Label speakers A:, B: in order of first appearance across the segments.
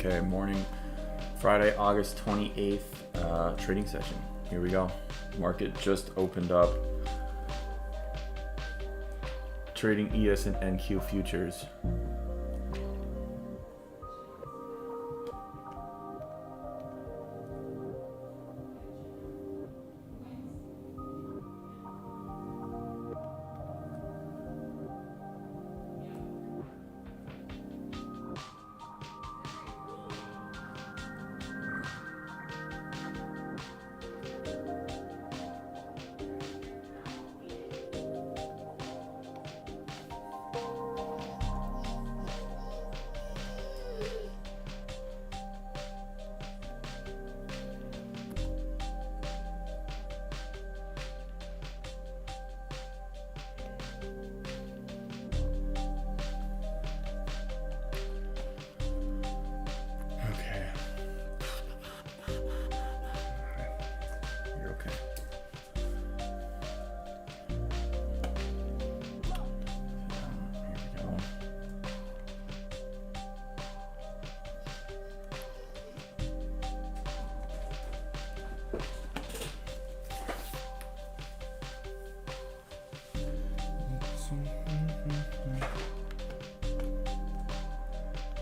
A: Okay, morning, Friday, August 28th, trading session. Here we go. Market just opened up. Trading ES and NQ futures.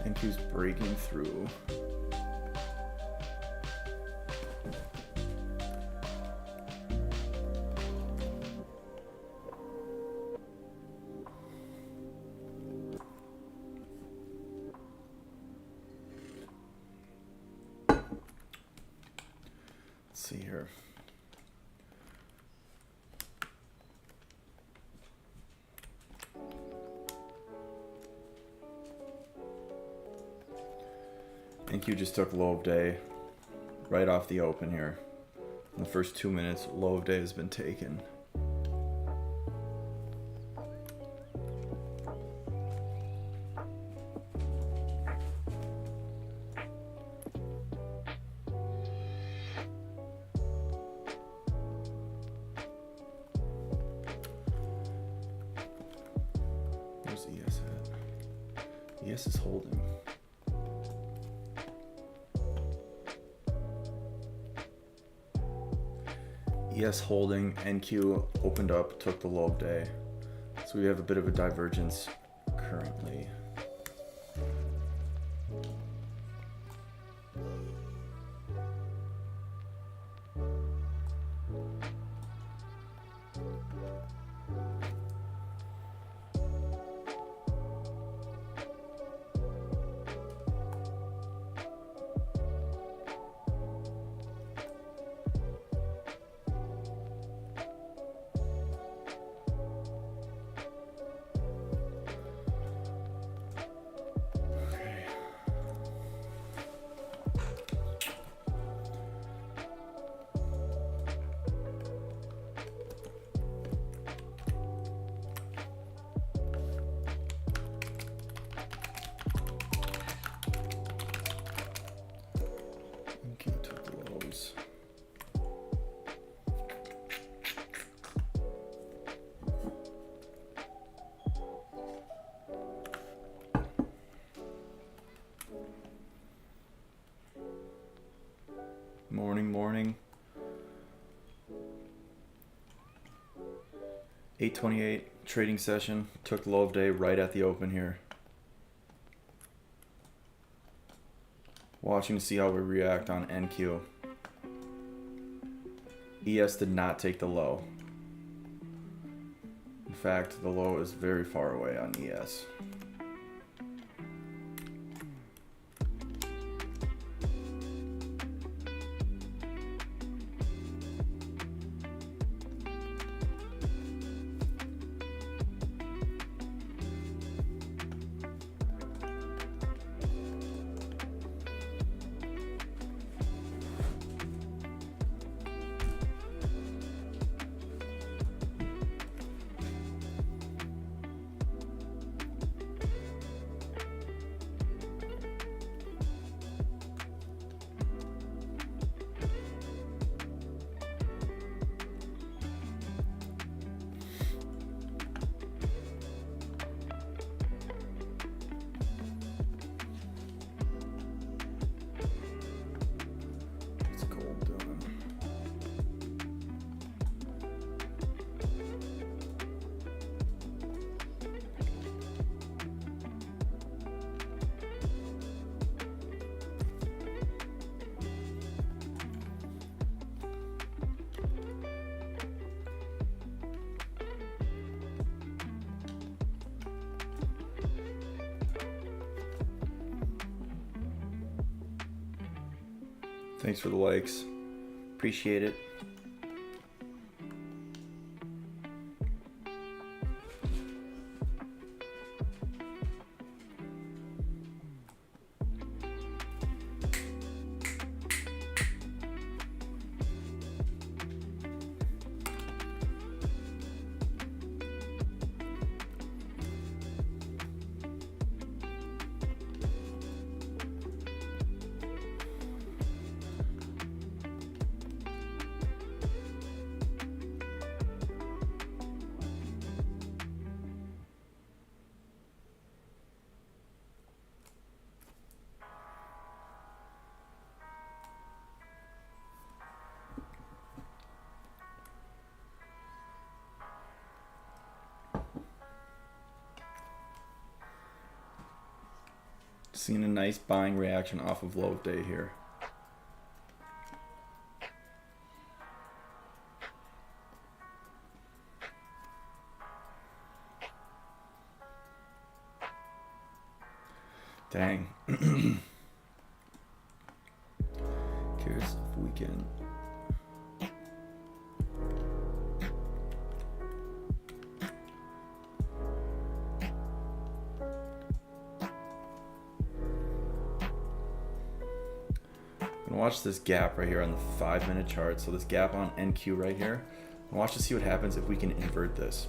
A: NQ's breaking through. Let's see here. NQ just took low of day right off the open here. In the first 2 minutes, low of day has been taken. Where's ES at? ES is holding. ES holding, NQ opened up, took the low of day. So we have a bit of a divergence currently. Morning. 8:28 trading session. Took low of day right at the open here. Watching to see how we react on NQ. ES did not take the low. In fact, the low is very far away on ES. Thanks for the likes. Appreciate it. Seeing a nice buying reaction off of low of day here. Dang. Curious if we can. Watch this gap right here on the 5-minute chart. So this gap on NQ right here. And watch to see what happens if we can invert this.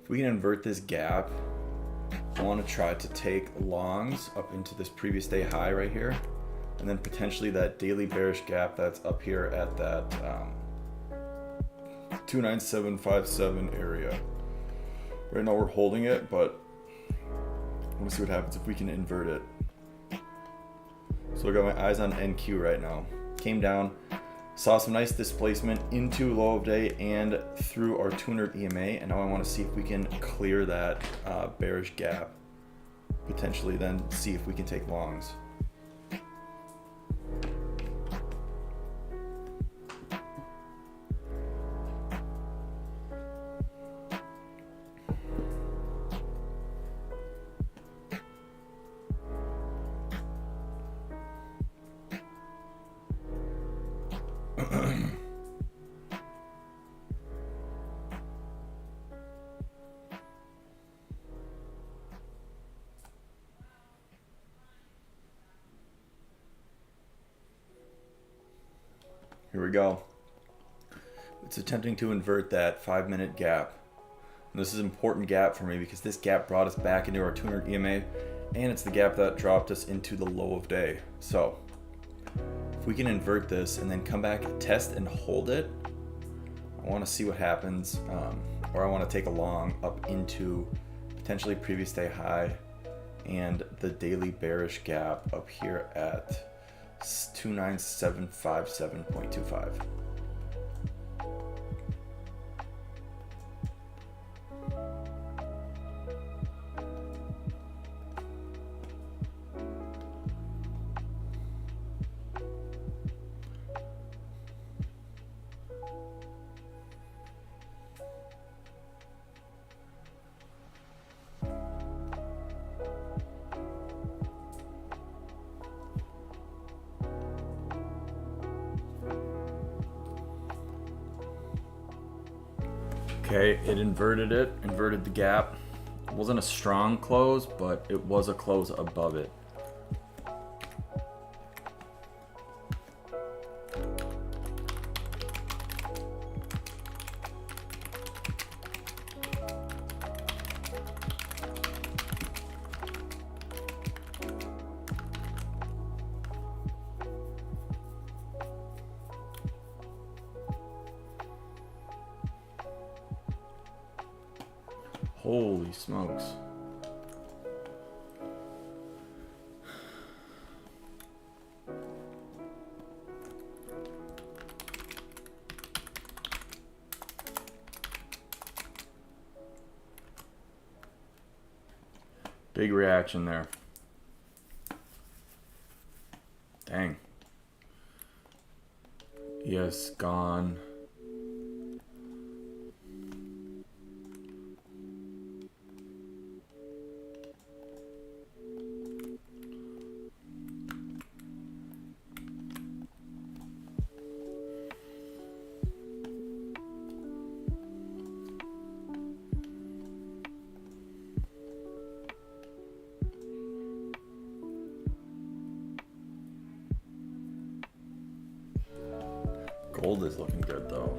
A: If we can invert this gap, I want to try to take longs up into this previous day high right here, and then potentially that daily bearish gap that's up here at that 29757 area. Right now we're holding it, but I want to see what happens if we can invert it. So I got my eyes on NQ right now. Came down, saw some nice displacement into low of day and through our 200 EMA, and now I want to see if we can clear that bearish gap. Potentially then see if we can take longs. Here we go. It's attempting to invert that 5-minute gap. And this is an important gap for me because this gap brought us back into our 200 EMA, and it's the gap that dropped us into the low of day. So if we can invert this and then come back, test and hold it, I want to see what happens, or I want to take a long up into potentially previous day high and the daily bearish gap up here at 29757.25. Okay, it inverted the gap. It wasn't a strong close, but it was a close above it. Holy smokes. Big reaction there. Dang. Yes, gone. Gold is looking good though.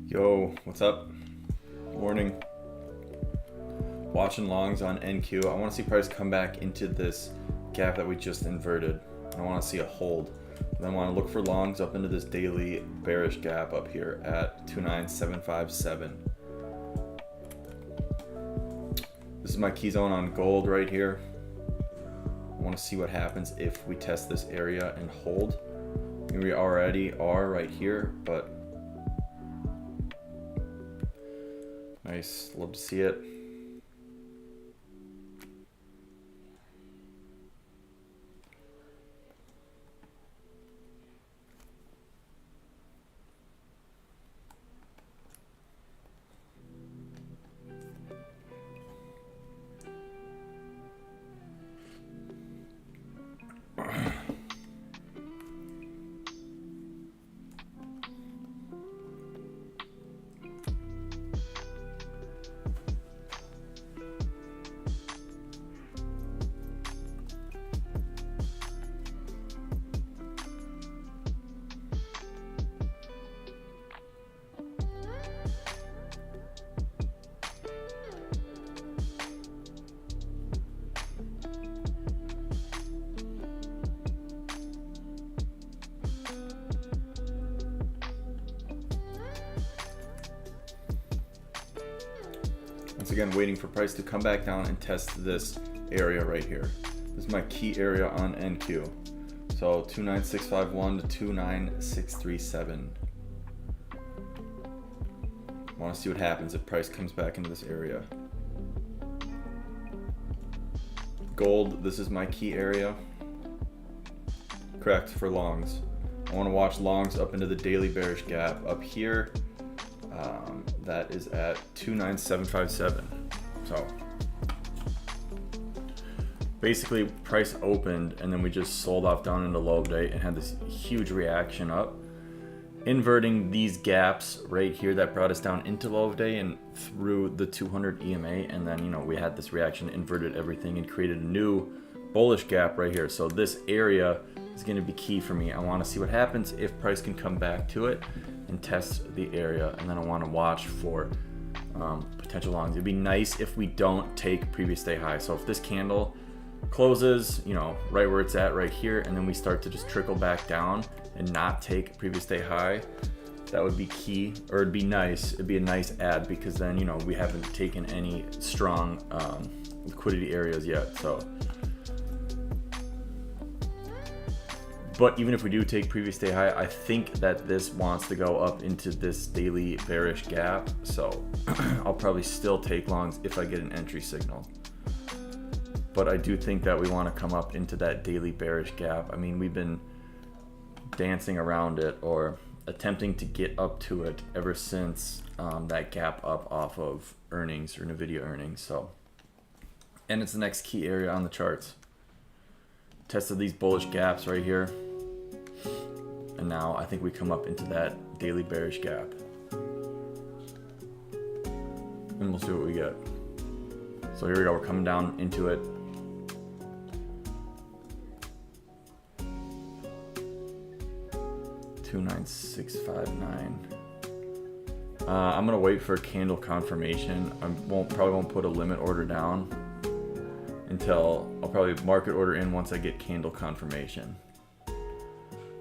A: Yo, what's up? Morning. Watching longs on NQ. I want to see price come back into this gap that we just inverted. I want to see a hold. Then I want to look for longs up into this daily bearish gap up here at 29757. This is my key zone on gold right here. I want to see what happens if we test this area and hold. I mean, we already are right here, but nice, love to see it. Once again, waiting for price to come back down and test this area right here. This is my key area on NQ. So 29651 to 29637. I want to see what happens if price comes back into this area. Gold, this is my key area. Correct for longs. I want to watch longs up into the daily bearish gap up here. That is at 29757. So basically price opened and then we just sold off down into low of day and had this huge reaction up, inverting these gaps right here that brought us down into low of day and through the 200 EMA, and then we had this reaction, inverted everything and created a new bullish gap right here. So this area is going to be key for me. I want to see what happens if price can come back to it and test the area, and then I want to watch for potential longs. It'd be nice if we don't take previous day high. So if this candle closes, right where it's at right here, and then we start to just trickle back down and not take previous day high, that would be key, or it'd be nice. It'd be a nice add, because then we haven't taken any strong liquidity areas yet. So. But even if we do take previous day high, I think that this wants to go up into this daily bearish gap. So I'll probably still take longs if I get an entry signal. But I do think that we want to come up into that daily bearish gap. I mean, we've been dancing around it or attempting to get up to it ever since that gap up off of earnings or NVIDIA earnings. So, and it's the next key area on the charts. tested these bullish gaps right here. And now I think we come up into that daily bearish gap. And we'll see what we get. So here we go, we're coming down into it. $29659. I'm gonna wait for a candle confirmation. I probably won't put a limit order down until I'll probably market order in once I get candle confirmation.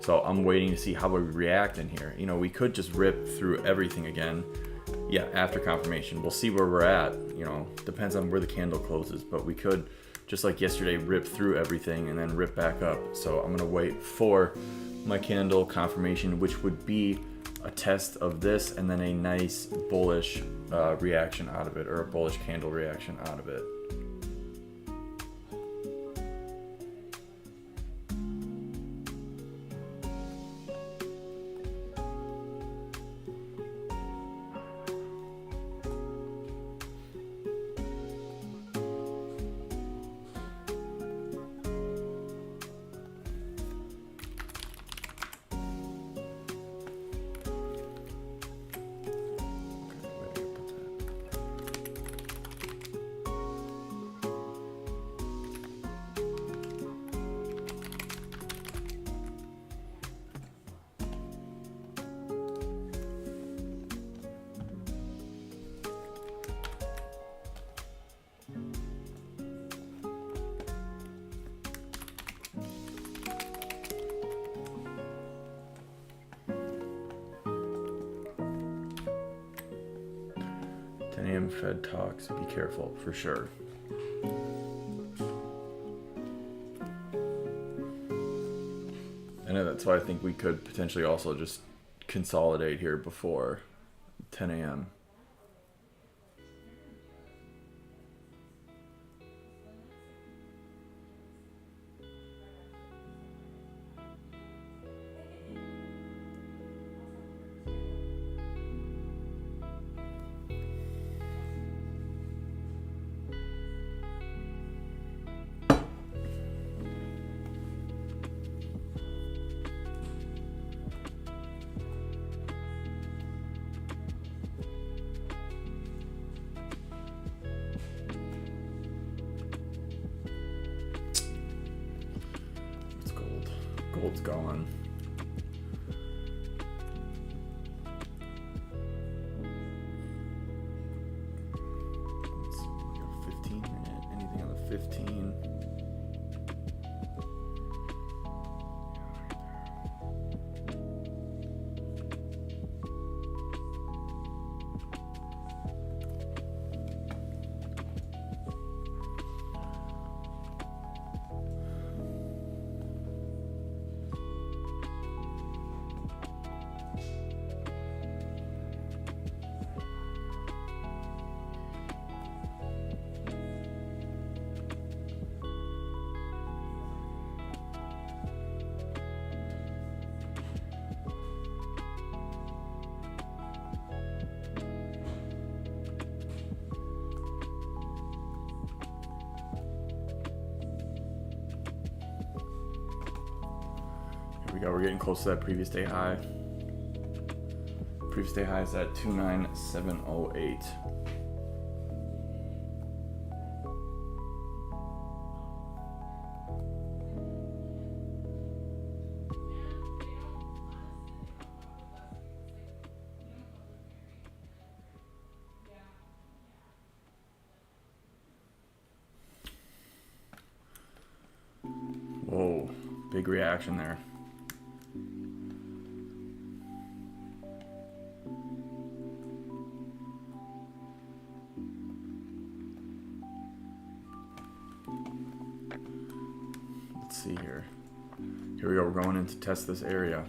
A: So I'm waiting to see how we react in here. You know, we could just rip through everything again. Yeah, after confirmation, we'll see where we're at. You know, depends on where the candle closes, but we could, just like yesterday, rip through everything and then rip back up. So I'm gonna wait for my candle confirmation, which would be a test of this and then a nice bullish reaction out of it, or a bullish candle reaction out of it. Fed talks, be careful for sure. And that's why I think we could potentially also just consolidate here before 10 a.m. Gold's gone. Let's see, we got 15 minute. Anything on the 15? We're getting close to that previous day high. Previous day high is at 29708. Whoa, big reaction there. See here. Here we go. We're going in to test this area.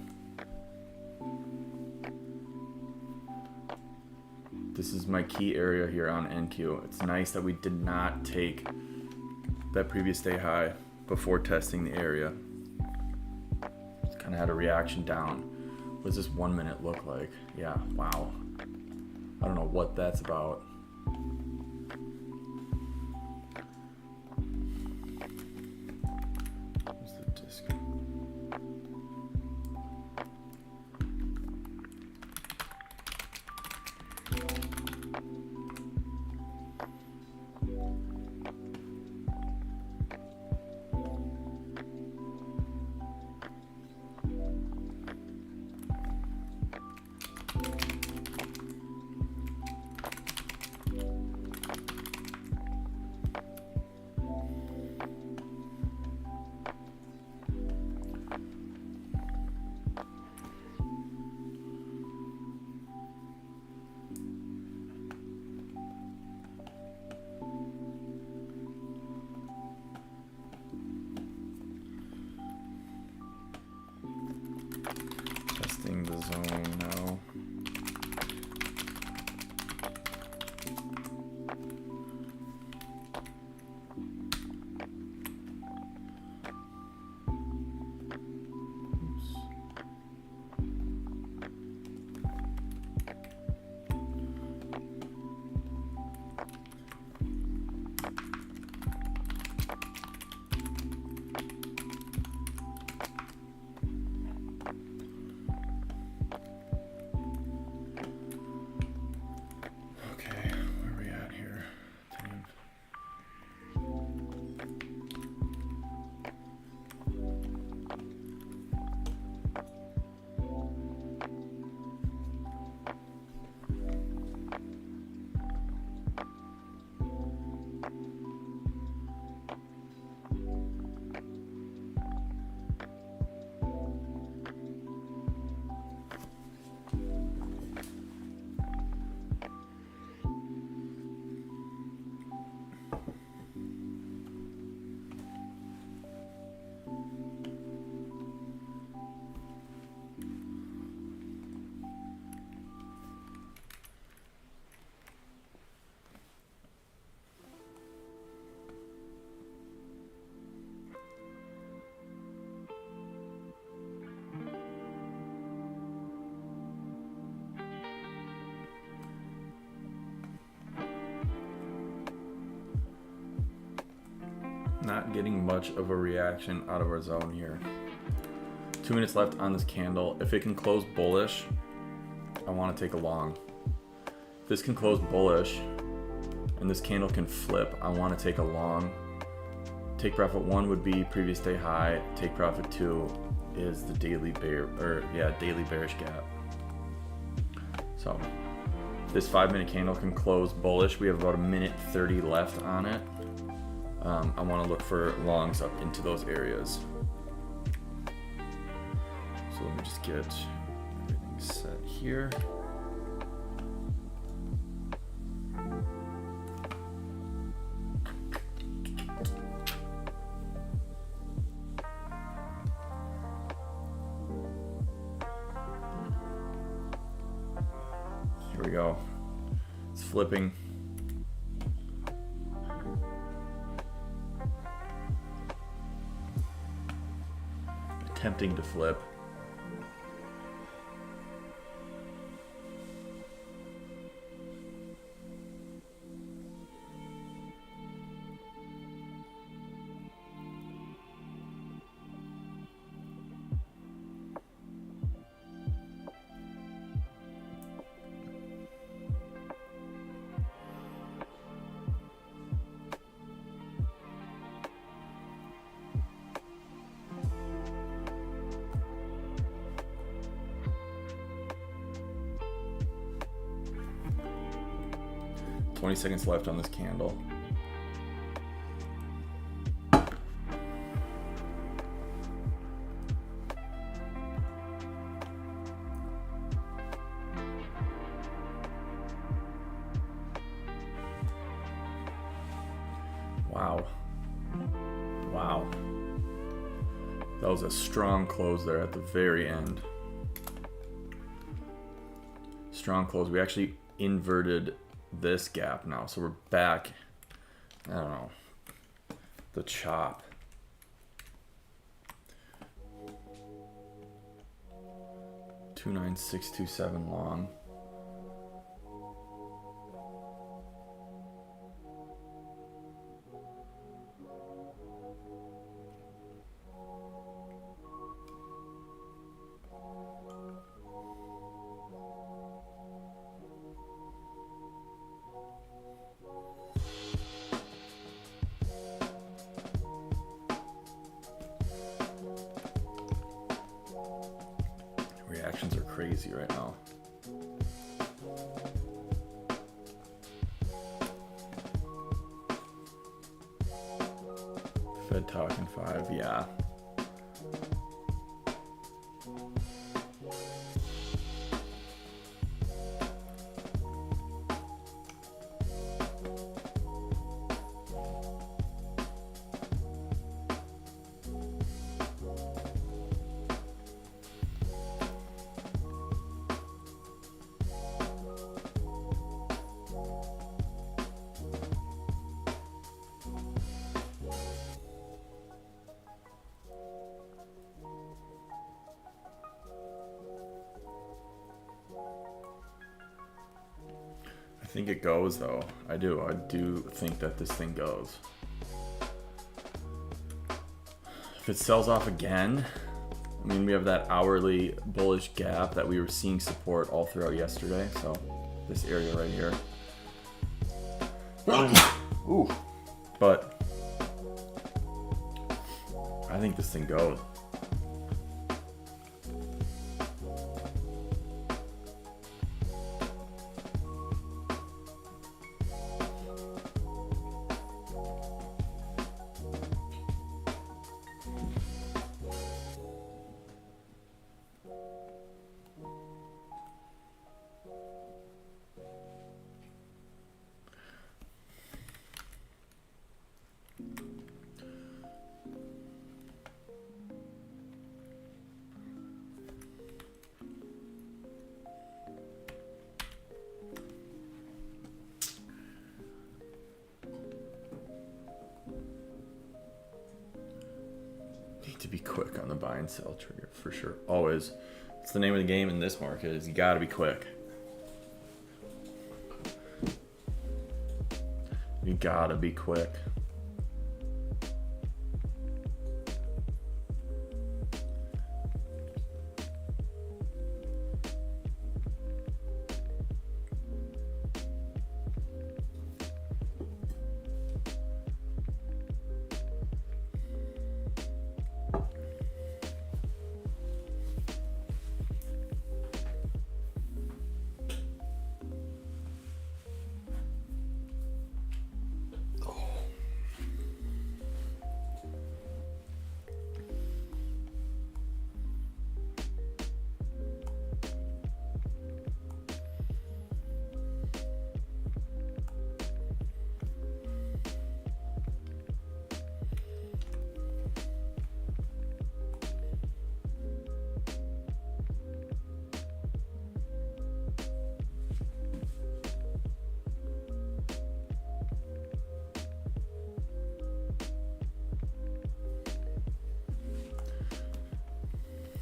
A: This is my key area here on NQ. It's nice that we did not take that previous day high before testing the area. It's kind of had a reaction down. What does this 1 minute look like? Yeah, wow. I don't know what that's about. testing the zone now. Not getting much of a reaction out of our zone here. 2 minutes left on this candle. If it can close bullish, I want to take a long. If this can close bullish and this candle can flip, I want to take a long. Take profit 1 would be previous day high. Take profit 2 is the daily daily bearish gap. So this 5 minute candle can close bullish. We have about 1:30 left on it. I want to look for longs up into those areas. So let me just get everything set here. Here we go. It's flipping. Attempting to flip. Seconds left on this candle. Wow. Wow. That was a strong close there at the very end. Strong close. We actually inverted this gap now, so we're back. I don't know, the chop. $29627 long. Reactions are crazy right now. Fed talking 5, yeah. think it goes though. I do think that this thing goes. If it sells off again, I mean, we have that hourly bullish gap that we were seeing support all throughout yesterday. So this area right here. Ooh. But I think this thing goes. To be quick on the buy and sell trigger for sure. Always. It's the name of the game in this market is you gotta be quick. You gotta be quick.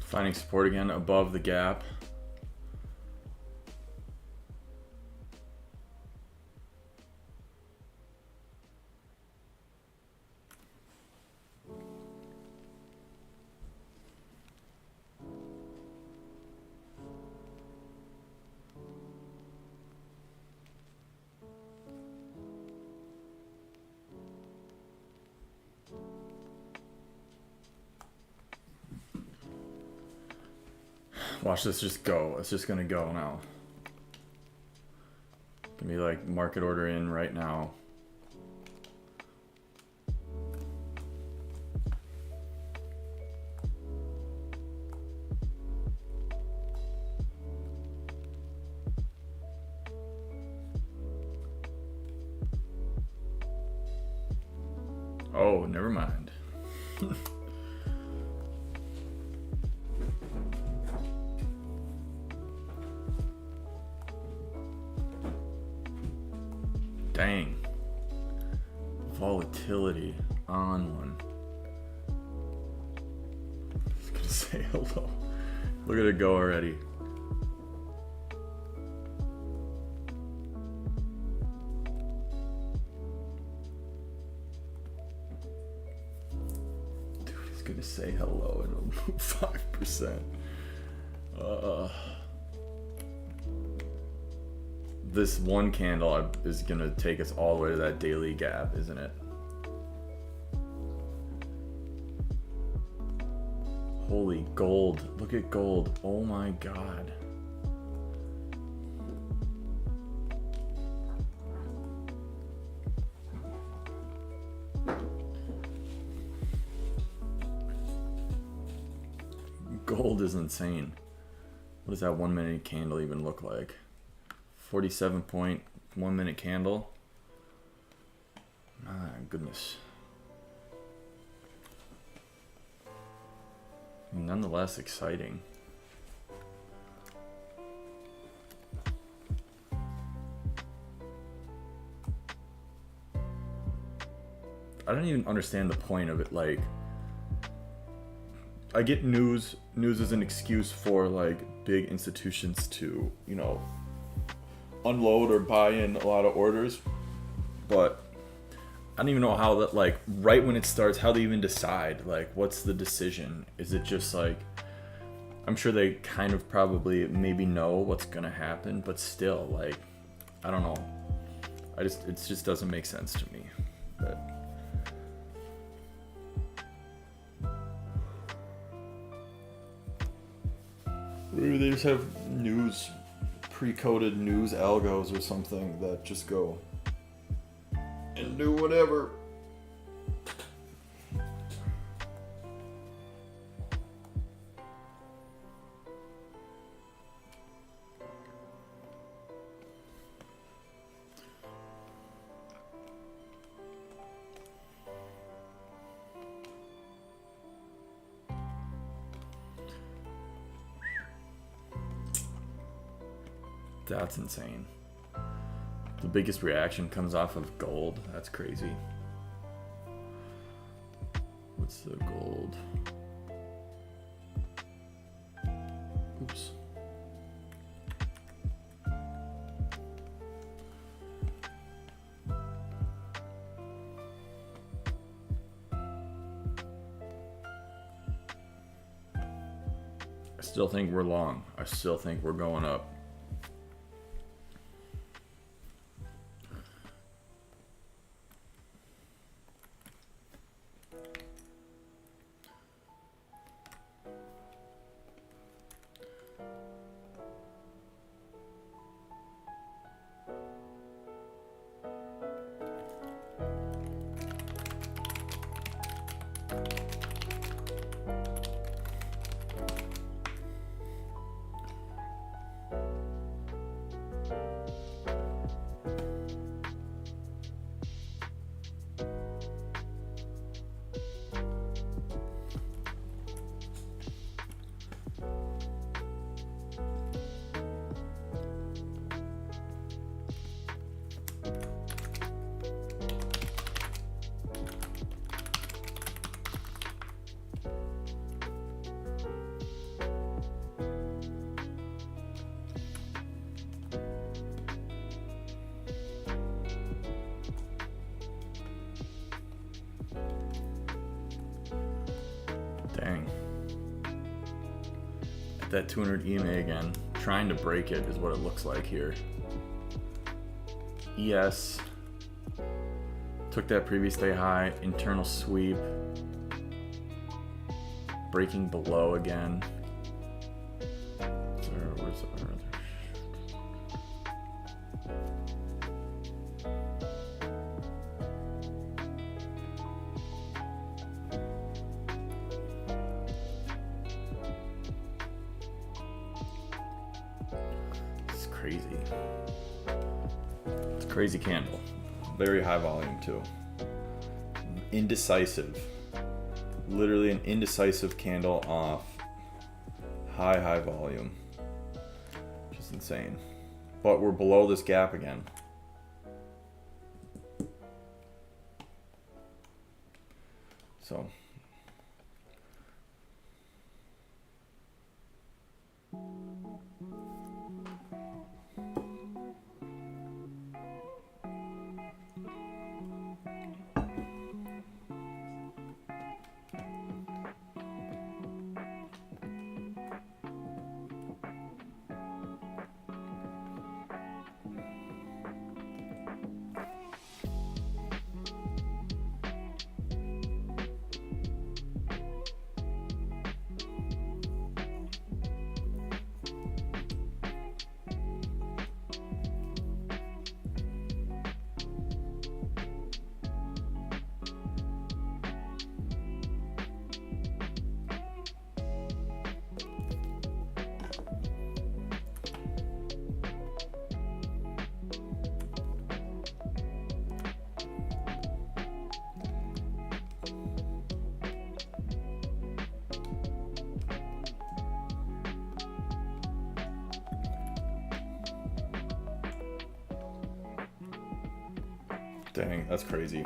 A: Finding support again above the gap. Watch this just go. It's just gonna go now. Gonna be like market order in right now. Oh, never mind. Dang. Volatility on one. Just gonna say hello. Look at it go already. Dude, he's gonna say hello and it'll move 5%. This one candle is gonna take us all the way to that daily gap, isn't it? Holy gold. Look at gold. Oh my God. Gold is insane. What does that 1 minute candle even look like? 47.1 minute candle. My goodness. Nonetheless exciting. I don't even understand the point of it. Like, I get news is an excuse for like big institutions to, you know, unload or buy in a lot of orders, but I don't even know how that, like, right when it starts, how they even decide, like, what's the decision? Is it just like, I'm sure they kind of probably maybe know what's gonna happen, but still, like, I don't know. It just doesn't make sense to me. But maybe they just have news, pre-coded news algos or something that just go and do whatever. That's insane. The biggest reaction comes off of gold. That's crazy. What's the gold? Oops. I still think we're long. I still think we're going up. Dang. At that 200 EMA again. Trying to break it is what it looks like here. ES. Took that previous day high. Internal sweep. Breaking below again. Where's the other? Crazy. It's a crazy candle. Very high volume too. Indecisive. Literally an indecisive candle off high volume. Just insane. But we're below this gap again. So dang, that's crazy.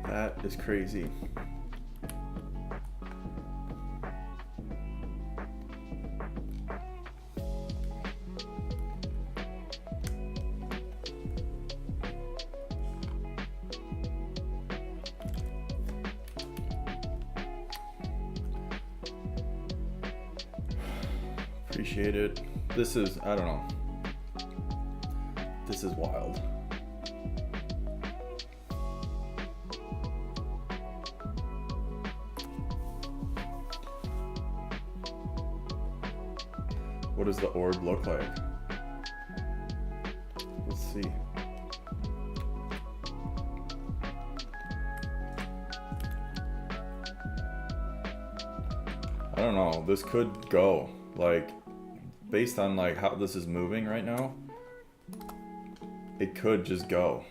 A: That is crazy. Appreciate it. This is, I don't know. This is wild. What does the orb look like? Let's see. I don't know. This could go. Like, based on like how this is moving right now, it could just go.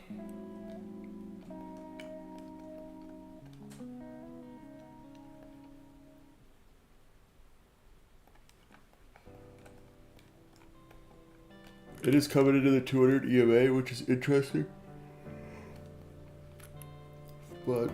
A: It is coming into the 200 EMA, which is interesting. But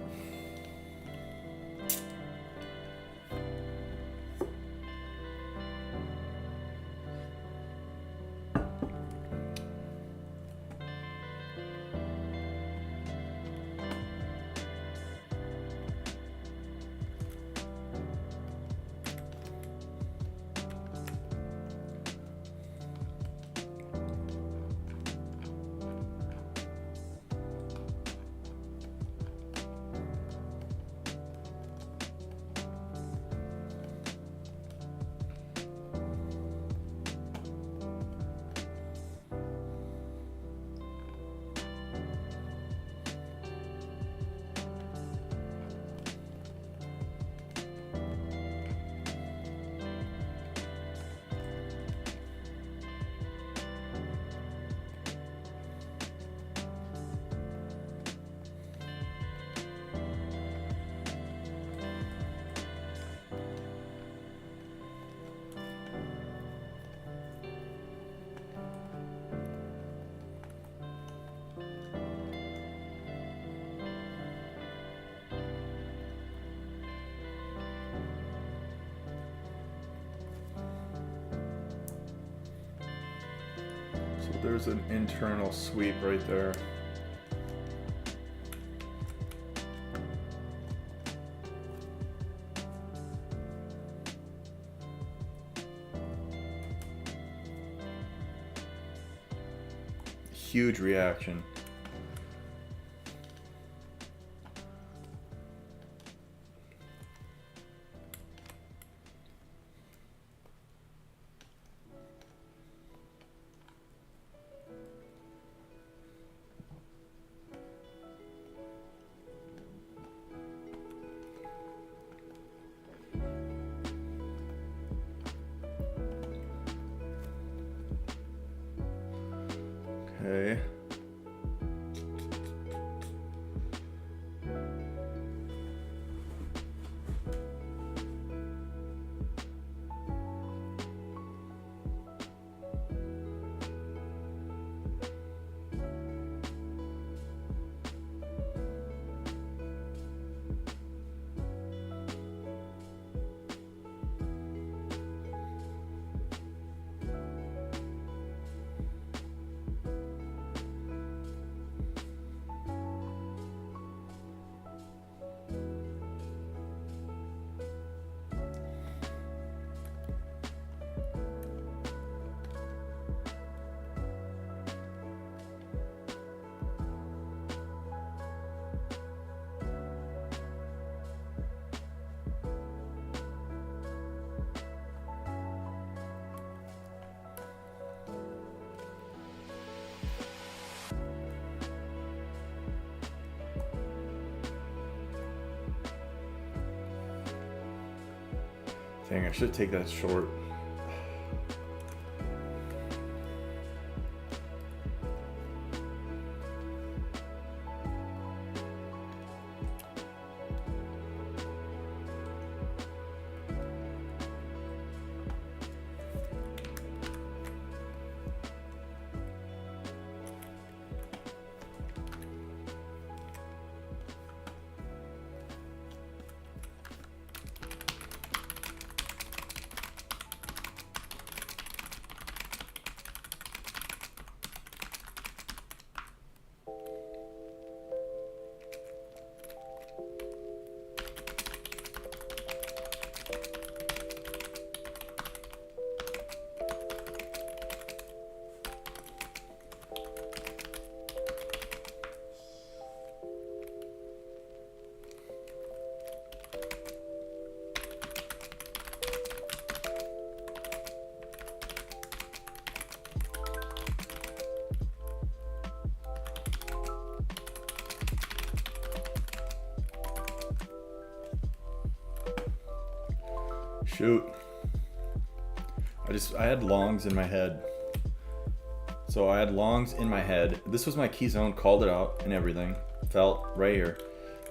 A: there's an internal sweep right there. Huge reaction. Okay. Dang, I should take that short. Shoot. I had longs in my head. So I had longs in my head. This was my key zone, called it out and everything. Felt right here.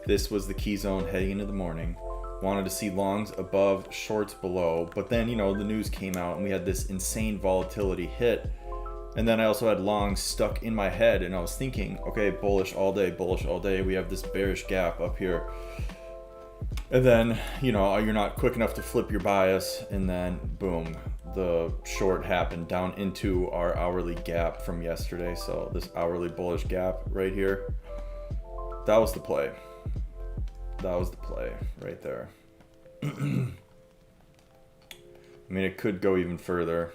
A: This was the key zone heading into the morning. Wanted to see longs above, shorts below. But then, you know, the news came out and we had this insane volatility hit. And then I also had longs stuck in my head and I was thinking, okay, bullish all day, bullish all day. We have this bearish gap up here. And then, you know, you're not quick enough to flip your bias, and then boom, the short happened down into our hourly gap from yesterday. So this hourly bullish gap right here, that was the play. That was the play right there. I mean, it could go even further.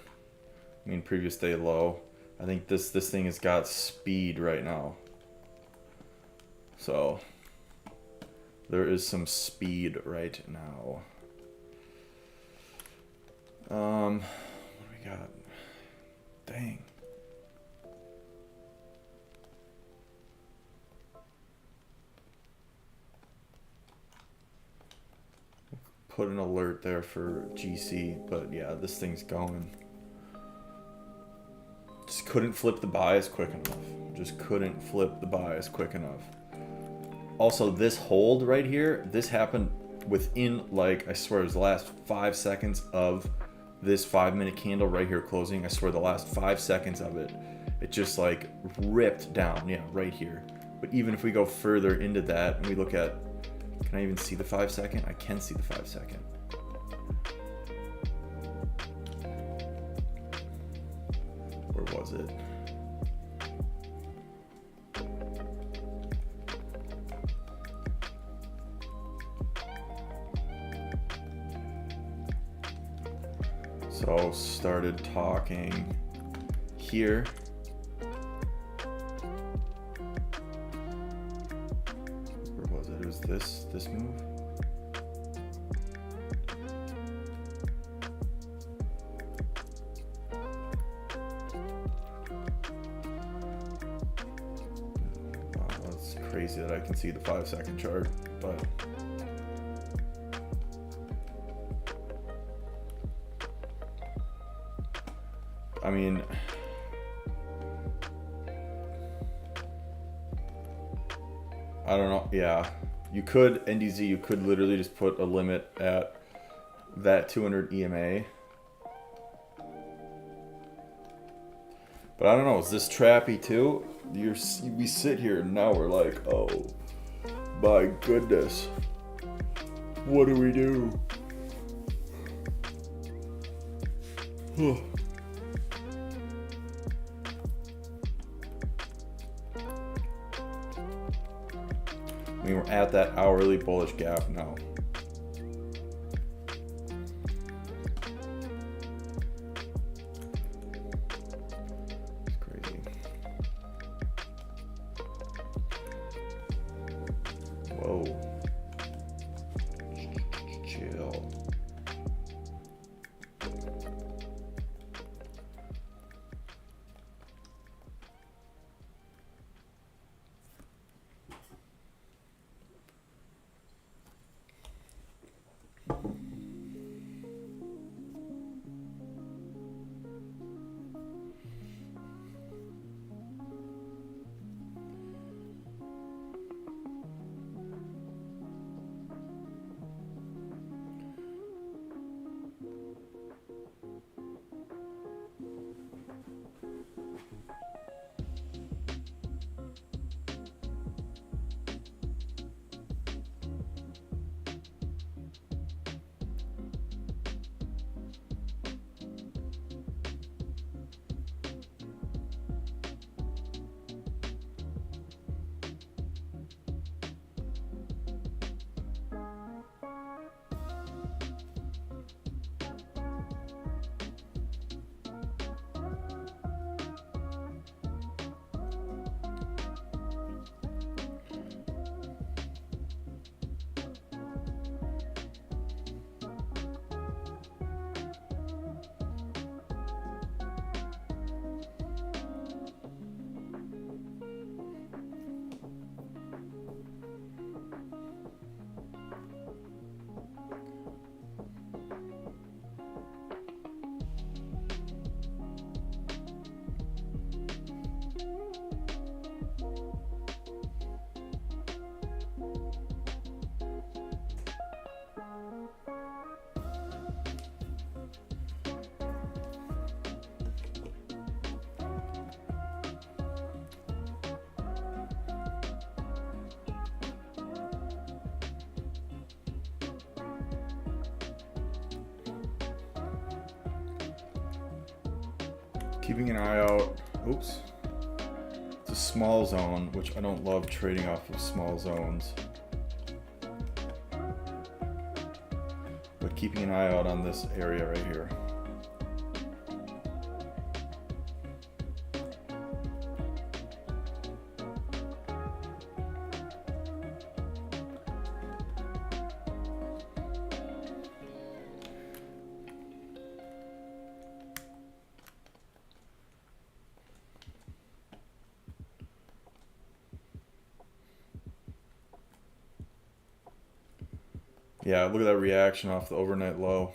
A: I mean, previous day low. I think this thing has got speed right now. So there is some speed right now. What do we got? Dang. Put an alert there for GC, but yeah, this thing's going. Just couldn't flip the bias quick enough. Just couldn't flip the bias quick enough. Also, this hold right here, this happened within, like, I swear it was the last 5 seconds of this 5-minute candle right here closing. I swear the last 5 seconds of it, it just like ripped down. Yeah, right here. But even if we go further into that and we look at, can I even see the 5 second? I can see the 5 second. Where was it? So started talking here. Where was it? It was this move. Wow, that's crazy that I can see the 5-second chart, but I mean, I don't know. Yeah, you could, NDZ, you could literally just put a limit at that 200 EMA. But I don't know, is this trappy too? We sit here and now we're like, oh my goodness, what do we do? I mean, we're at that hourly bullish gap now. It's crazy. Whoa. Chill. Keeping an eye out. Oops. It's a small zone, which I don't love trading off of small zones. But keeping an eye out on this area right here. Yeah, look at that reaction off the overnight low.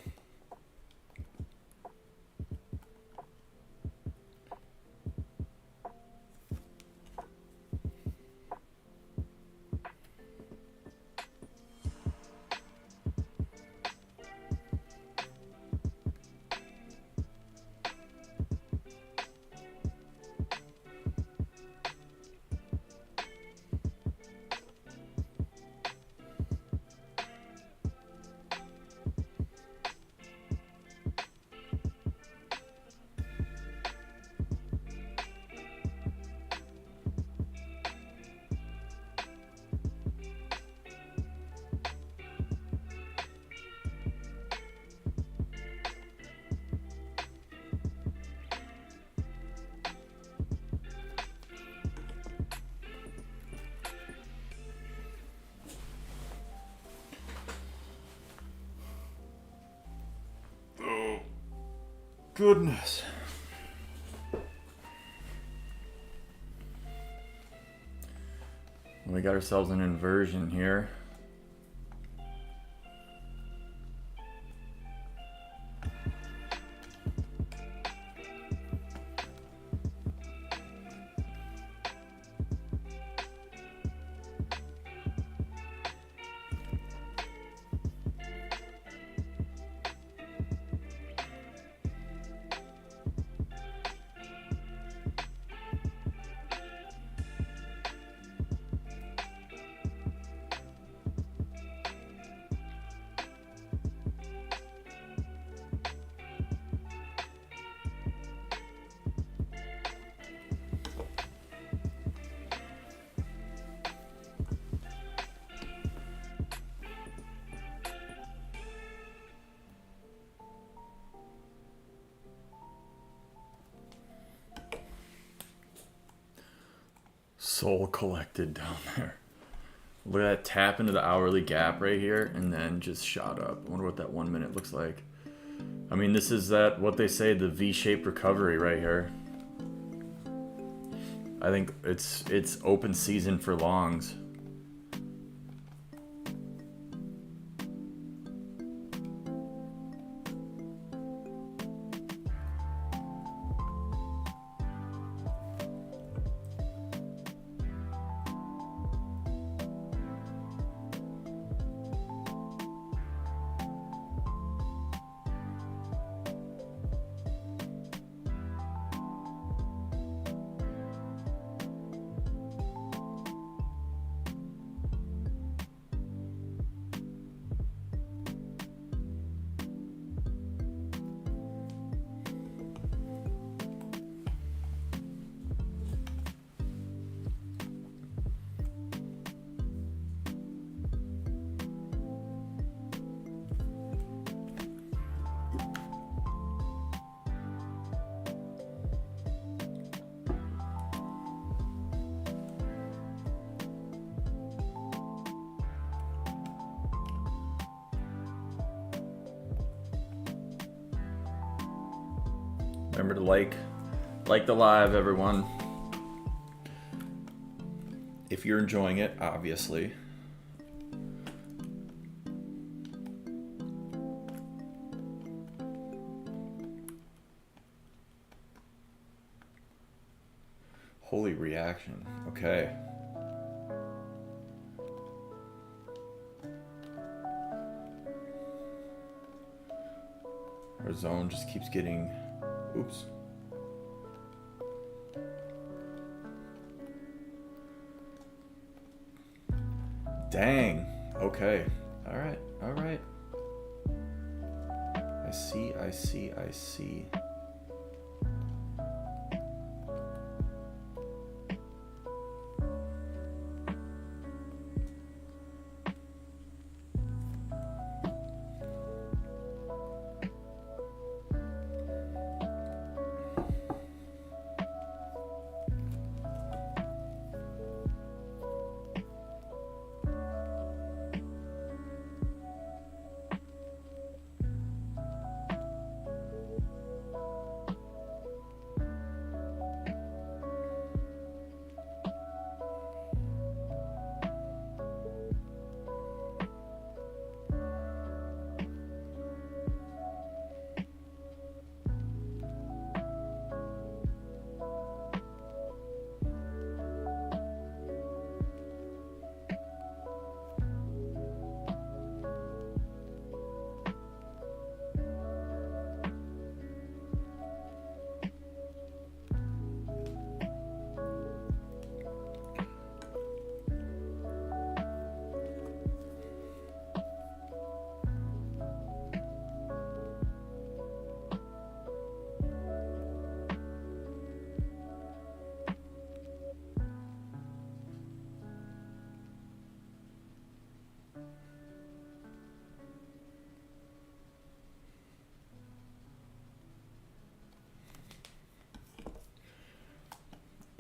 A: Goodness. We got ourselves an inversion here. Soul collected down there. Look at that tap into the hourly gap right here and then just shot up. I wonder what that 1 minute looks like. I mean, this is that what they say, the V-shaped recovery right here. I think it's open season for longs. Remember to like the live, everyone. If you're enjoying it, obviously. Holy reaction. Okay. Our zone just keeps getting... Oops. Dang. Okay. All right. All right. I see.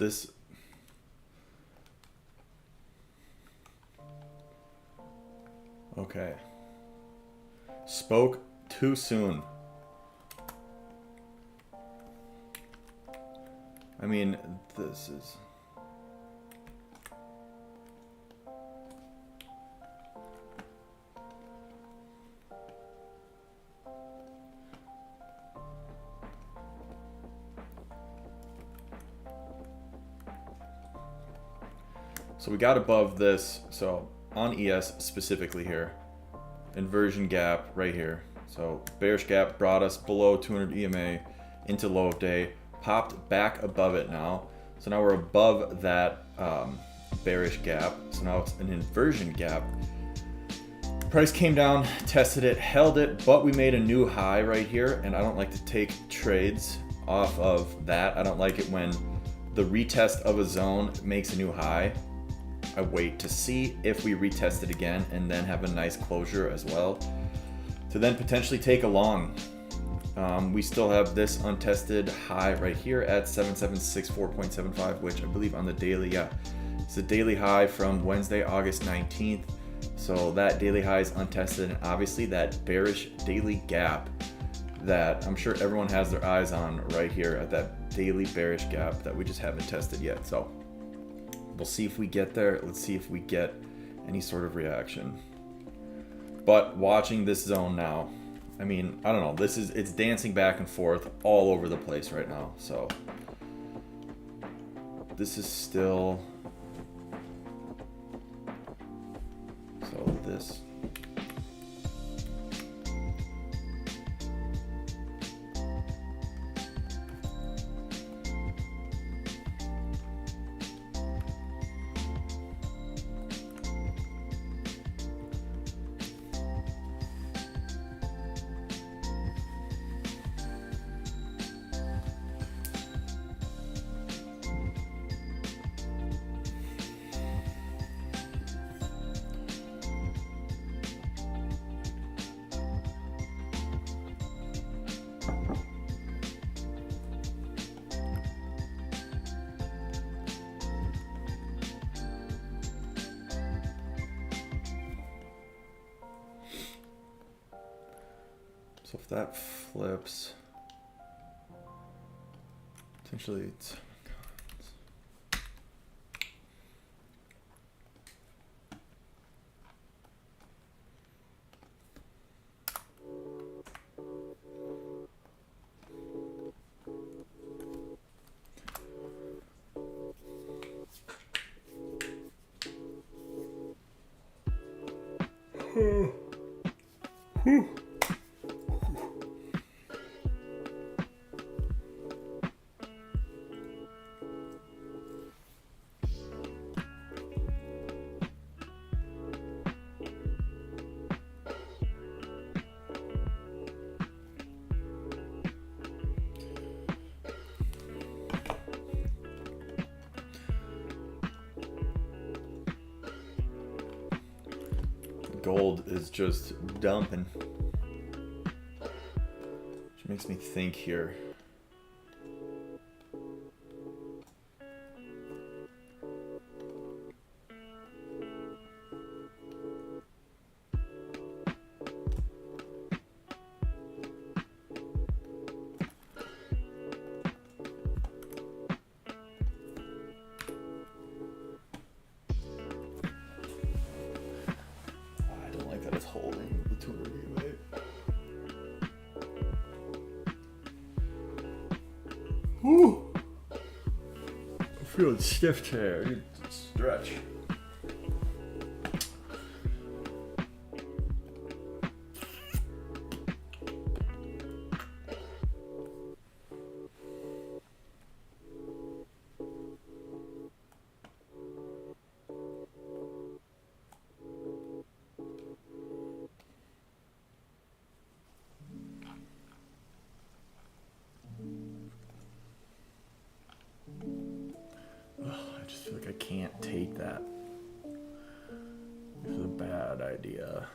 A: this. Okay. Spoke too soon. I mean, this is... So we got above this, so on ES specifically here, inversion gap right here. So bearish gap brought us below 200 EMA into low of day, popped back above it now. So now we're above that bearish gap. So now it's an inversion gap. Price came down, tested it, held it, but we made a new high right here, and I don't like to take trades off of that. I don't like it when the retest of a zone makes a new high. I wait to see if we retest it again and then have a nice closure as well to then potentially take a long. We still have this untested high right here at 7764.75, which I believe on the daily, yeah, it's a daily high from Wednesday, August 19th. So that daily high is untested, and obviously that bearish daily gap that I'm sure everyone has their eyes on right here at that daily bearish gap that we just haven't tested yet. So we'll see if we get there. Let's see if we get any sort of reaction. But watching this zone now, I mean, I don't know. It's dancing back and forth all over the place right now. So this is still, so this. So if that flips, potentially it's, gold is just dumping, which makes me think here. Holding the 200 EMA. Whew. I'm feeling stiff today. I need to stretch. I feel like I can't take that. This is a bad idea.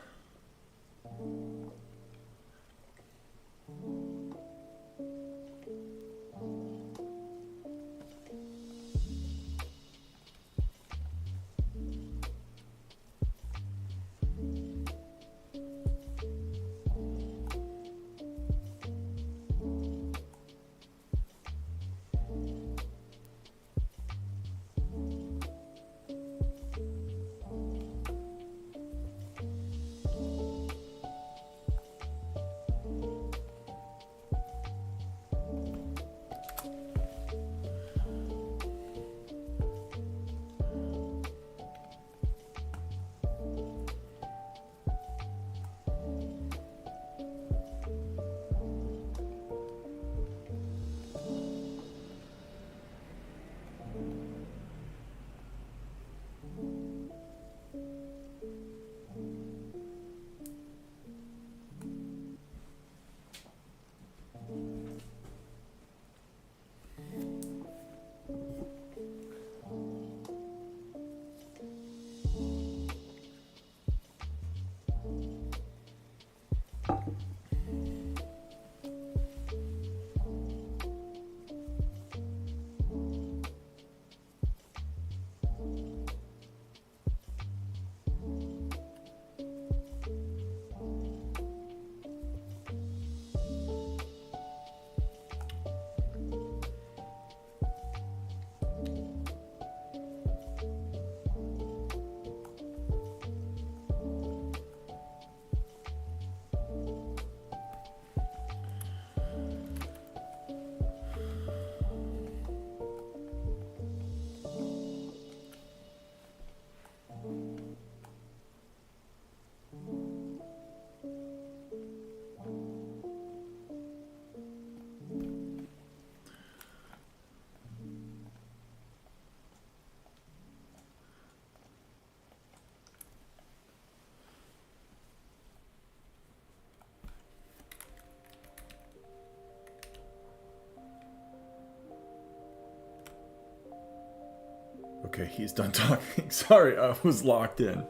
A: Okay, he's done talking. Sorry, I was locked in.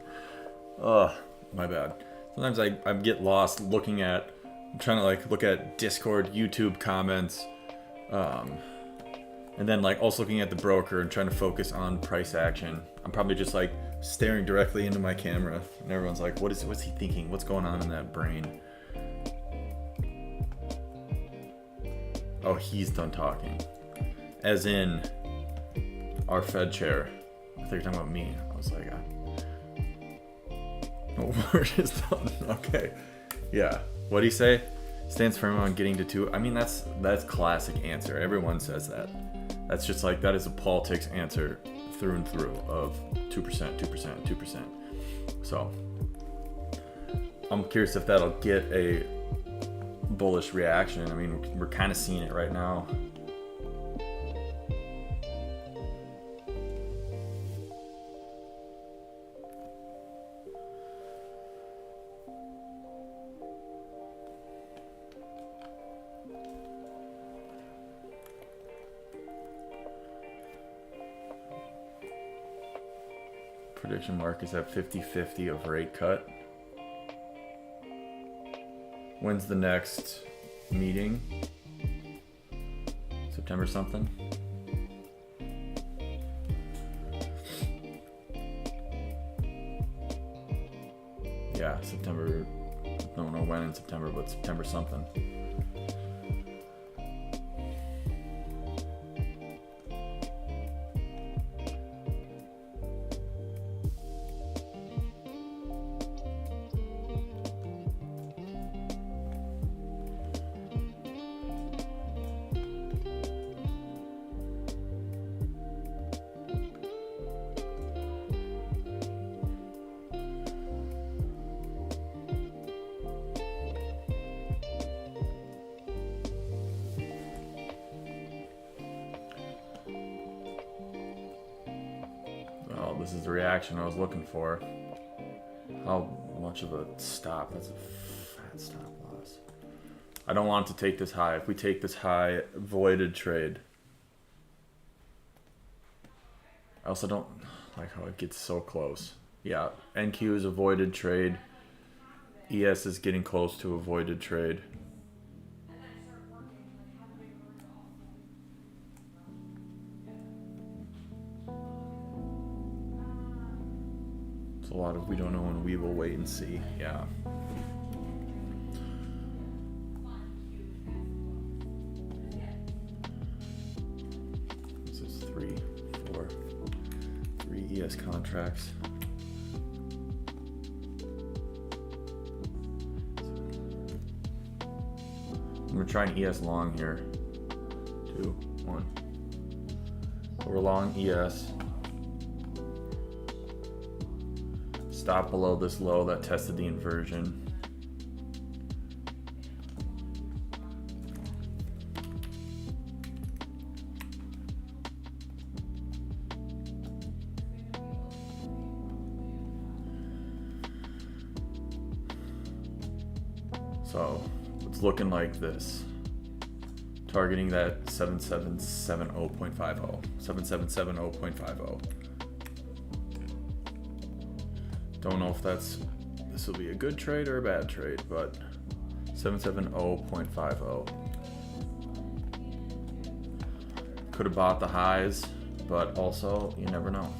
A: Ugh, my bad. Sometimes I get lost looking at, I'm trying to like look at Discord, YouTube comments, and then like also looking at the broker and trying to focus on price action. I'm probably just like staring directly into my camera, and everyone's like, what's he thinking? What's going on in that brain? Oh, he's done talking. As in our Fed chair. I thought you were talking about me. I was like, no word is done. Okay. Yeah. What'd he say? Stands firm on getting to 2. I mean, that's classic answer. Everyone says that. That's just like, that is a politics answer through and through of 2%, 2%, 2%. So I'm curious if that'll get a bullish reaction. I mean, we're kind of seeing it right now. Prediction mark is at 50-50 of rate cut. When's the next meeting? September something? Yeah, September. I don't know when in September, but September something. This is the reaction I was looking for. How much of a stop? That's a fat stop loss. I don't want to take this high. If we take this high, voided trade. I also don't like how it gets so close. Yeah, NQ is a voided trade. ES is getting close to a voided trade. A lot of we don't know and we will wait and see. Yeah. This is 3 ES contracts. We're trying ES long here. 2, 1. We're long ES. Stop below this low that tested the inversion. So it's looking like this. Targeting that 7770.50. 7770.50. Don't know if this will be a good trade or a bad trade, but 770.50. Could have bought the highs, but also you never know.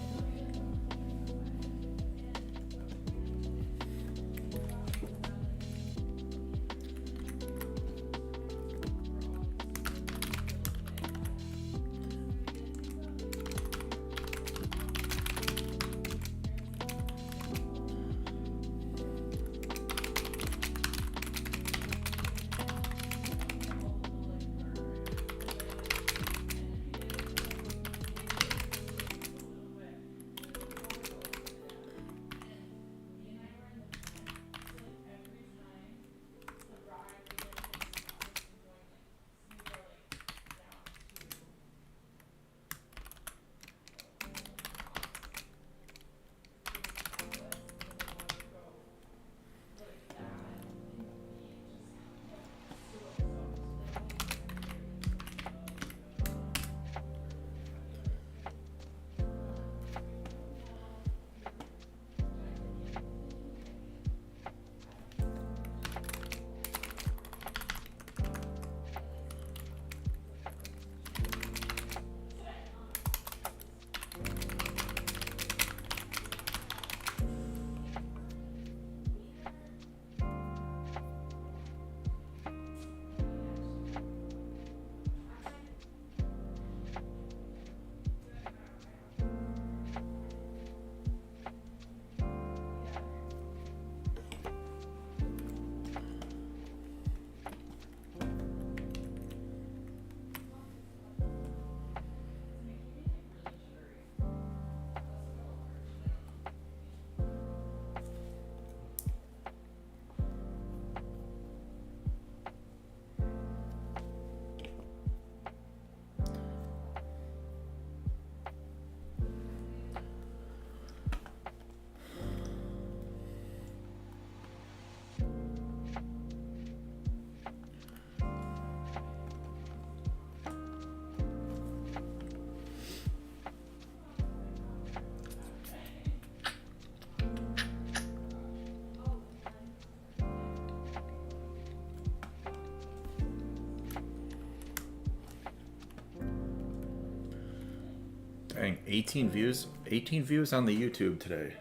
A: Dang, 18 views. 18 views on the YouTube today.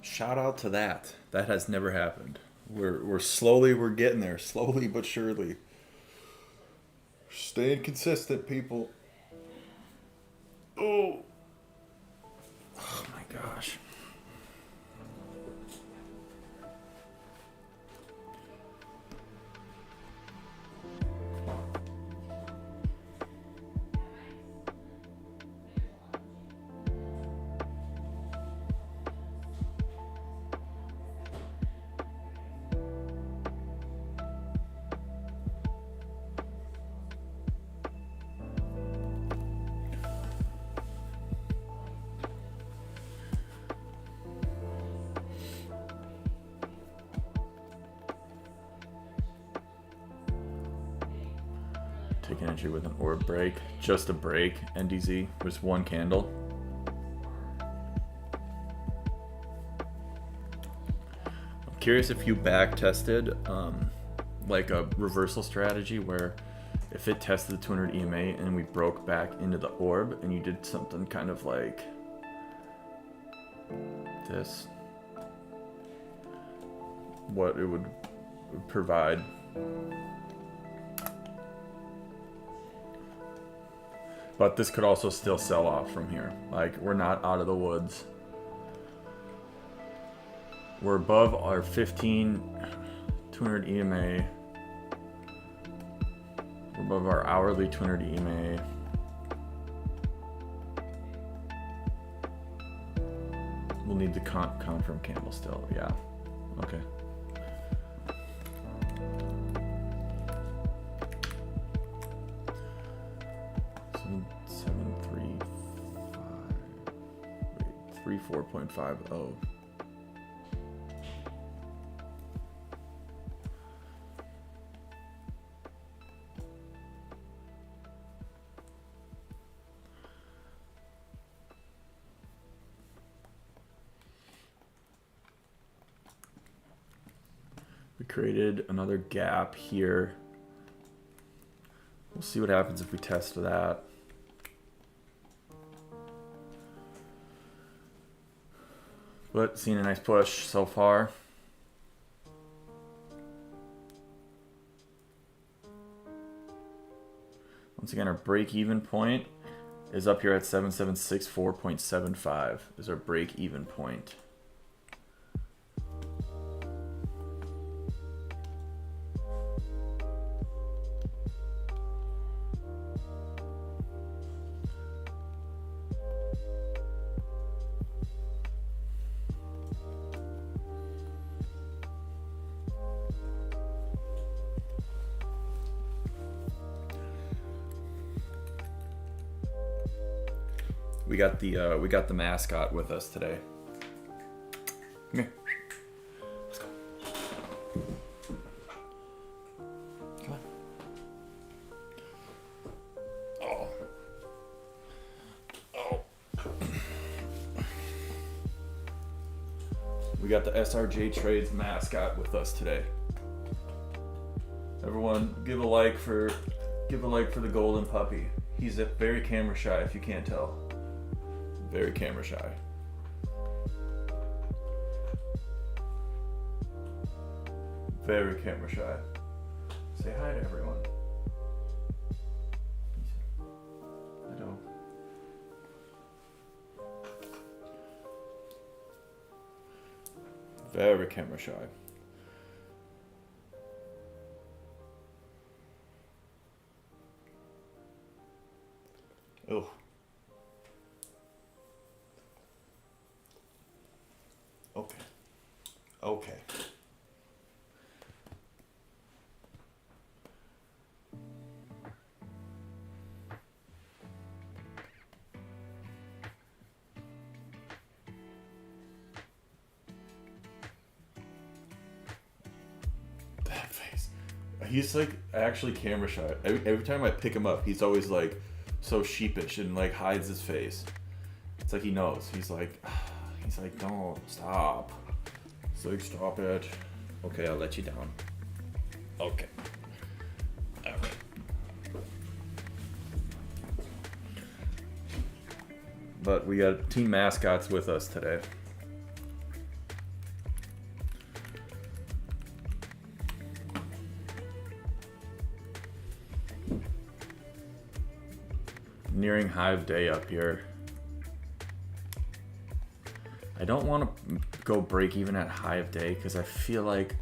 A: Shout out to that. That has never happened. We're getting there, slowly but surely. Staying consistent, people. Oh my gosh. Take energy with an orb break. Just a break. NDZ. Just one candle. I'm curious if you back tested like a reversal strategy where if it tested the 200 EMA and we broke back into the orb and you did something kind of like this, what it would provide. But this could also still sell off from here. Like, we're not out of the woods. We're above our 200 EMA. We're above our hourly 200 EMA. We'll need the confirm candle still. Yeah. Okay. Seven, 3, 5. Wait, 34.50. We created another gap here. We'll see what happens if we test that. But seeing a nice push so far. Once again, our break-even point is up here at 7764.75 is our break-even point. We got the mascot with us today. Come here. Let's go. Come on. Oh. We got the SRJ Trades mascot with us today. Everyone, give a like for the golden puppy. He's very camera shy, if you can't tell. Very camera shy. Very camera shy. Say hi to everyone. Hello. Very camera shy. Oh. Okay. Okay. That face. He's like actually camera shy. Every time I pick him up, he's always like so sheepish and like hides his face. It's like he knows. He's like, don't stop. He's like, stop it. Okay, I'll let you down. Okay. All right. but we got team mascots with us today. Nearing high of day up here. I don't want to go break even at high of day because I feel like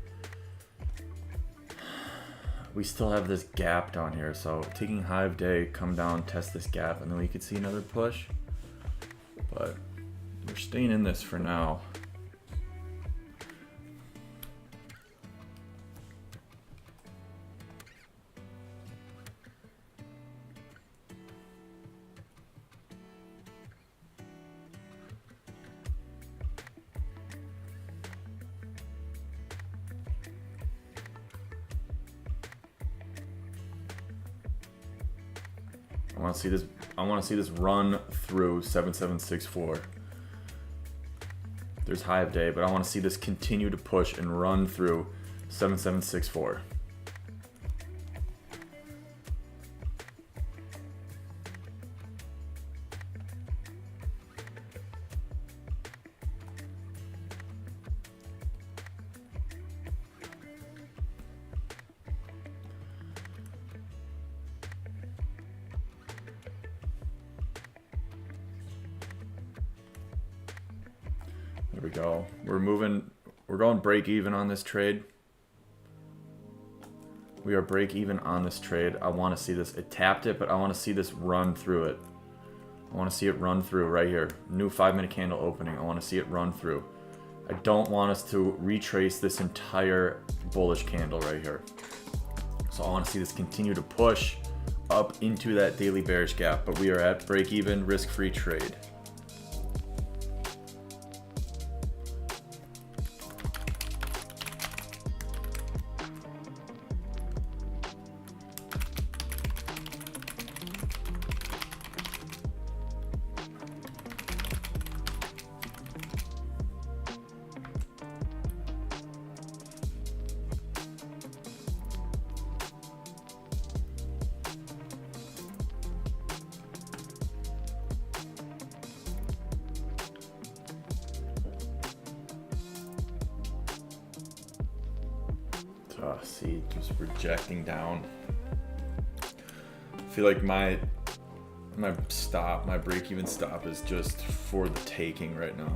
A: we still have this gap down here. So taking high of day, come down, test this gap, and then we could see another push. But we're staying in this for now. I want to see this. I want to see this run through 7764. There's high of day, but I want to see this continue to push and run through 7764. There we go. We're moving. We're going break even on this trade. We are break even on this trade. I want to see this. It tapped it, but I want to see this run through it. I want to see it run through right here. New 5-minute candle opening. I want to see it run through. I don't want us to retrace this entire bullish candle right here. So I want to see this continue to push up into that daily bearish gap, but we are at break even, risk-free trade. See, just rejecting down. I feel like my break-even stop is just for the taking right now.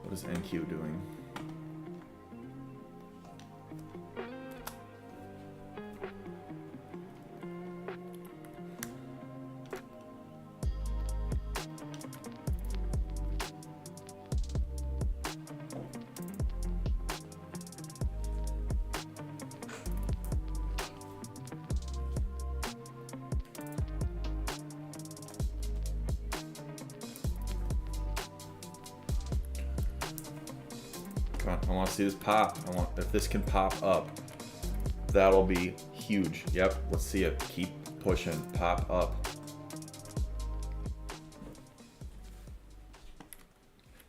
A: What is NQ doing? I want to see this pop. If this can pop up, that'll be huge. Yep, let's see it. Keep pushing. Pop up.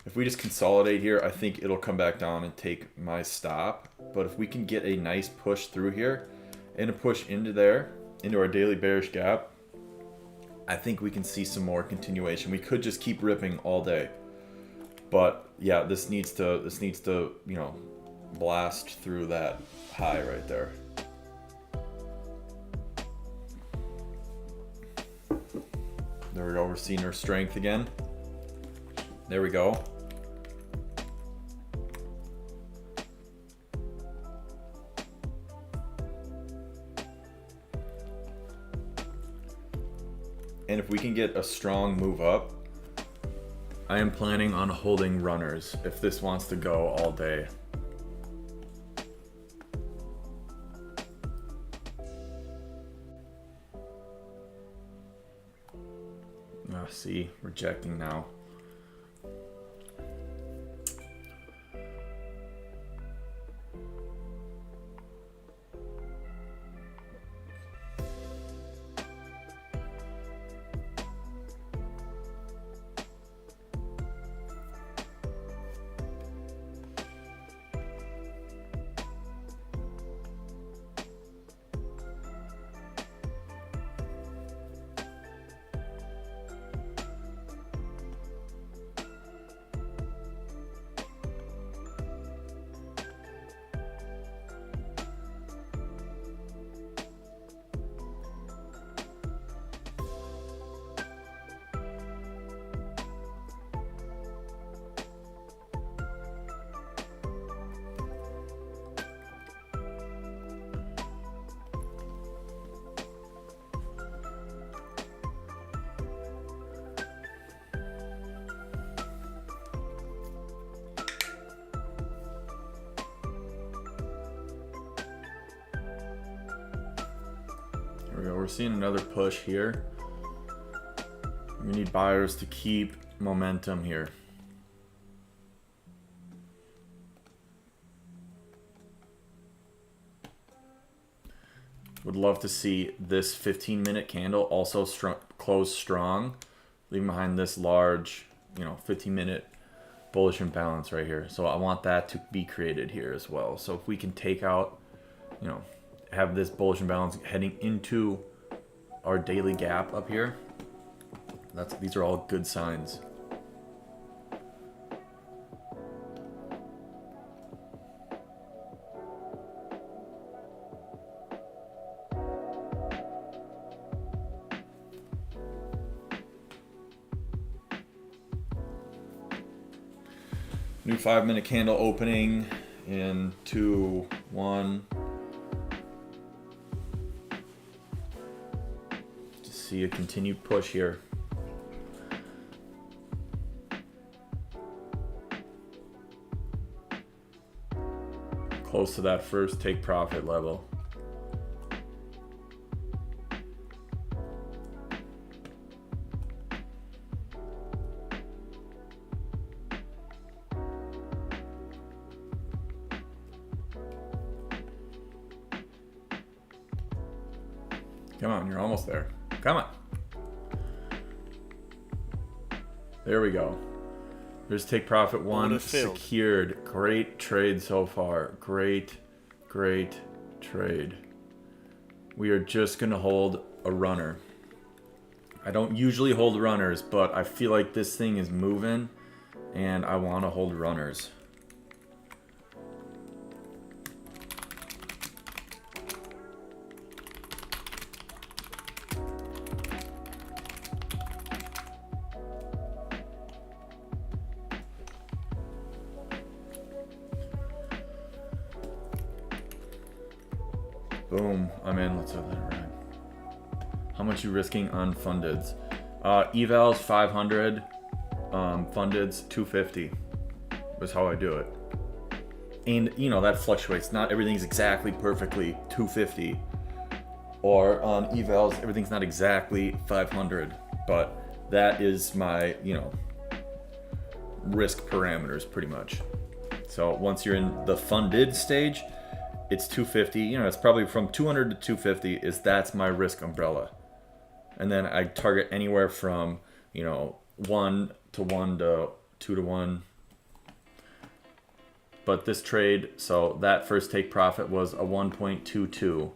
A: If we just consolidate here, I think it'll come back down and take my stop. But if we can get a nice push through here and a push into there, into our daily bearish gap, I think we can see some more continuation. We could just keep ripping all day. But yeah, this needs to, you know, blast through that high right there. There we go. We're seeing our strength again. There we go. And if we can get a strong move up, I am planning on holding runners if this wants to go all day. See, rejecting now. we go. We're seeing another push here. We need buyers to keep momentum here. Would love to see this 15-minute candle also close strong, leaving behind this large, 15-minute bullish imbalance right here. So I want that to be created here as well. So if we can take out, have this bullish imbalance heading into our daily gap up here, these are all good signs. New 5-minute candle opening in 2, 1. Just see a continued push here. Close to that first take profit level. Come on, you're almost there. Come on. There we go. There's take profit one secured. Great trade so far. Great trade. We are just going to hold a runner. I don't usually hold runners, but I feel like this thing is moving and I want to hold runners. Boom, I'm in. Let's have that right. How much you risking on fundeds? Evals 500, fundeds 250 is how I do it. And that fluctuates. Not everything's exactly perfectly 250. Or on evals, everything's not exactly 500. But that is my, risk parameters pretty much. So once you're in the funded stage, it's 250. It's probably from 200 to 250 that's my risk umbrella. And then I target anywhere from, 1 to 1 to 2 to 1. But this trade, so that first take profit was a 1.22 to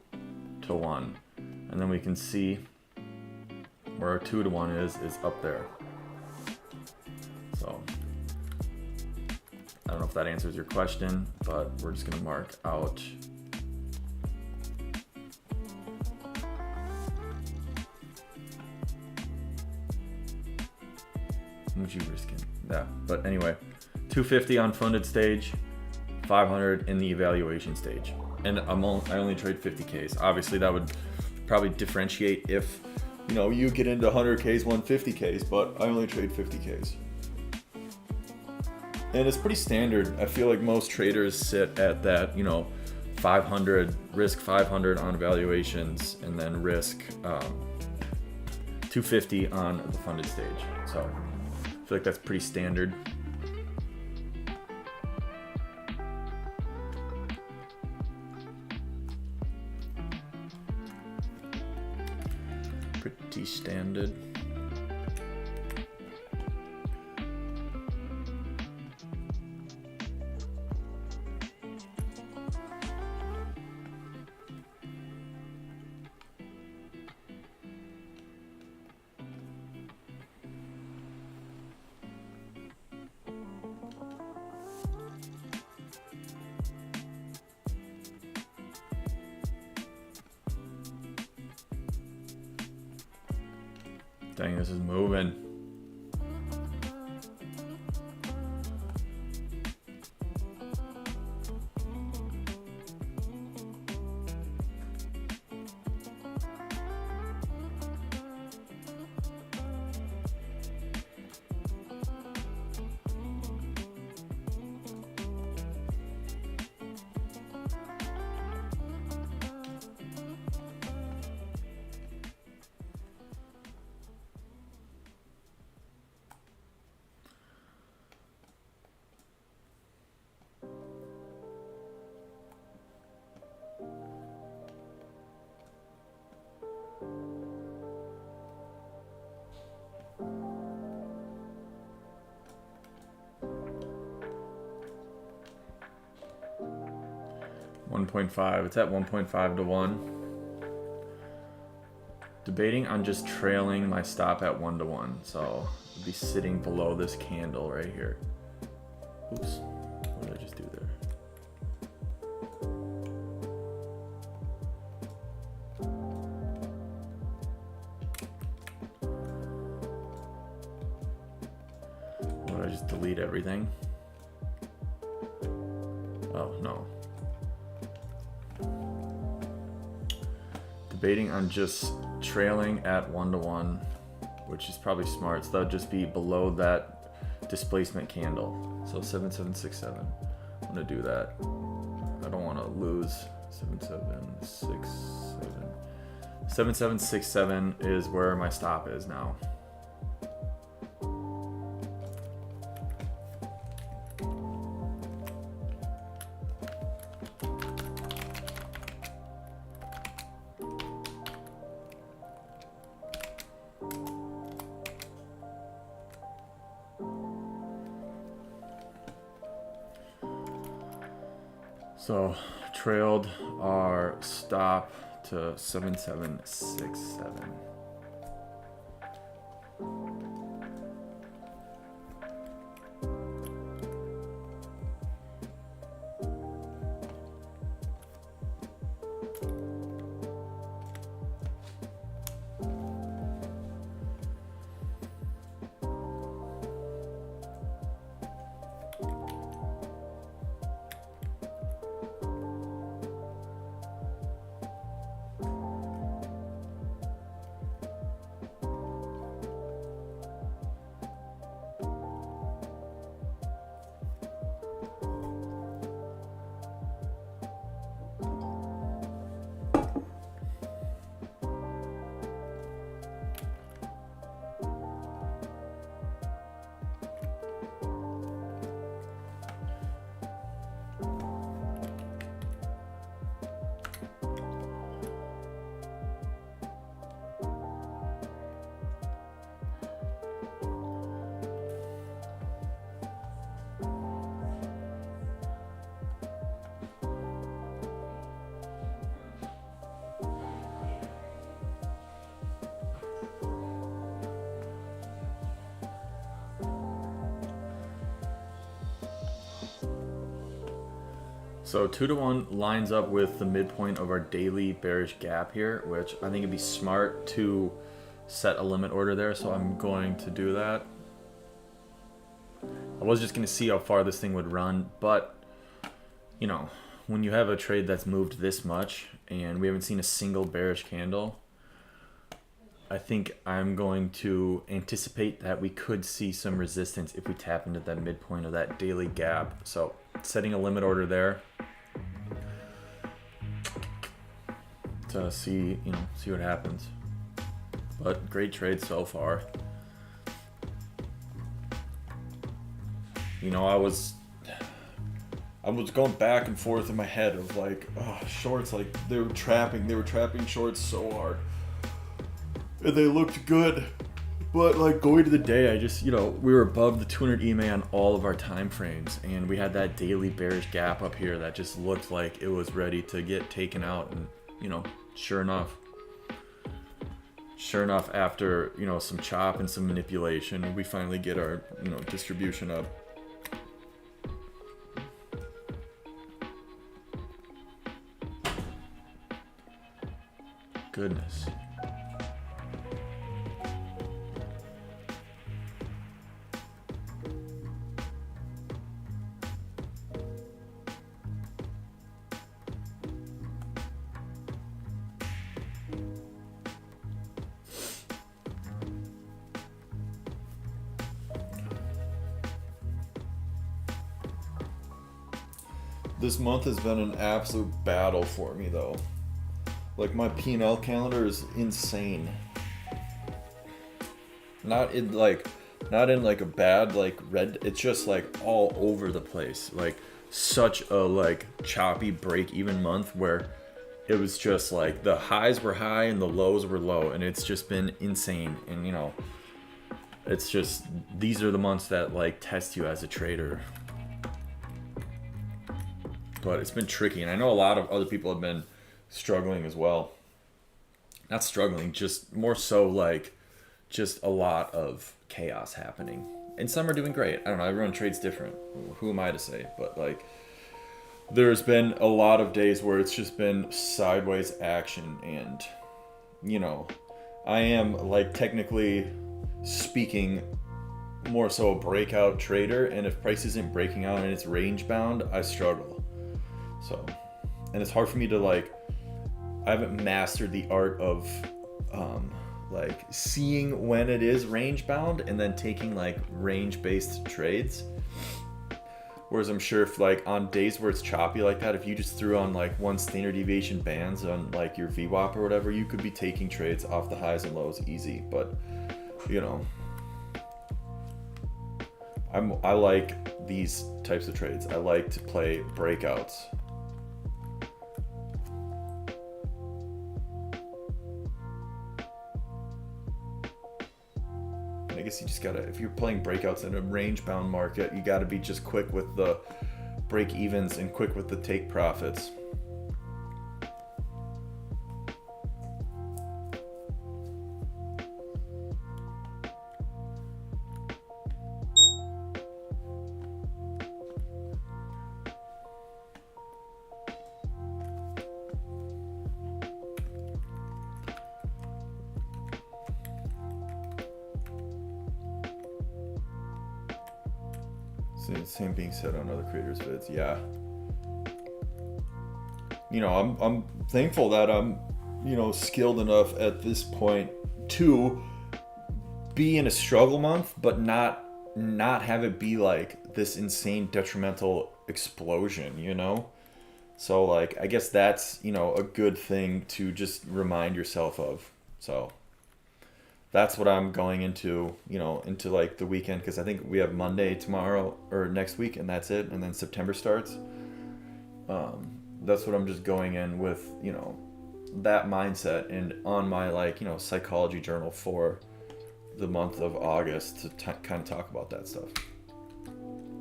A: 1. And then we can see where our 2 to 1 is up there. So I don't know if that answers your question, but we're just going to mark out. How much you risking? Yeah, but anyway, 250 on funded stage, 500 in the evaluation stage. And I only trade 50Ks. Obviously, that would probably differentiate if, you get into 100Ks, 150Ks, but I only trade 50Ks. And it's pretty standard. I feel like most traders sit at that, 500, risk 500 on evaluations, and then risk 250 on the funded stage. So I feel like that's pretty standard. Pretty standard. Dang, this is moving. 1.5. It's at 1.5 to 1. Debating on just trailing my stop at 1 to 1. So it'd be sitting below this candle right here. Oops. What did I just do there? What, did I just delete everything? Oh, no. Debating on just trailing at 1 to 1, which is probably smart. So that would just be below that displacement candle. So 7767. I'm gonna do that. I don't want to lose 7767. 7767 is where my stop is now. So trailed our stop to 7767. So 2 to 1 lines up with the midpoint of our daily bearish gap here, which I think it'd be smart to set a limit order there. So I'm going to do that. I was just going to see how far this thing would run, but you know, when you have a trade that's moved this much and we haven't seen a single bearish candle, I think I'm going to anticipate that we could see some resistance if we tap into that midpoint of that daily gap. So setting a limit order there to see what happens. But great trade so far. I was going back and forth in my head of like, oh, shorts, like they were trapping shorts so hard. And they looked good. But like going to the day, I just, we were above the 200 EMA on all of our time frames, and we had that daily bearish gap up here that just looked like it was ready to get taken out. And sure enough, after some chop and some manipulation, we finally get our distribution up. Goodness. This month has been an absolute battle for me though. Like my P&L calendar is insane. Not in like a bad like red, it's just like all over the place. Like such a like choppy break even month where it was just like the highs were high and the lows were low, and it's just been insane. And it's just, these are the months that like test you as a trader. but it's been tricky, and I know a lot of other people have been struggling as well. Not struggling, just more so like just a lot of chaos happening. And some are doing great. I don't know, everyone trades different. Who am I to say? But like there's been a lot of days where it's just been sideways action, and you know, I am like technically speaking more so a breakout trader, and if price isn't breaking out and it's range bound, I struggle. So, and it's hard for me to like, I haven't mastered the art of like seeing when it is range bound and then taking like range based trades. Whereas I'm sure if like on days where it's choppy like that, if you just threw on like one standard deviation bands on like your VWAP or whatever, you could be taking trades off the highs and lows easy. But you know, I like these types of trades. I like to play breakouts. And I guess you just gotta, if you're playing breakouts in a range bound market, you gotta be just quick with the break evens and quick with the take profits. Same being said on other creators' vids, yeah. You know, I'm thankful that I'm, you know, skilled enough at this point to be in a struggle month, but not have it be like this insane detrimental explosion, you know? So like, I guess that's, you know, a good thing to just remind yourself of. So that's what I'm going into, you know, into like the weekend, because I think we have Monday tomorrow or next week, and that's it, and then September starts. That's what I'm just going in with, you know, that mindset, and on my like, you know, psychology journal for the month of August to kind of talk about that stuff,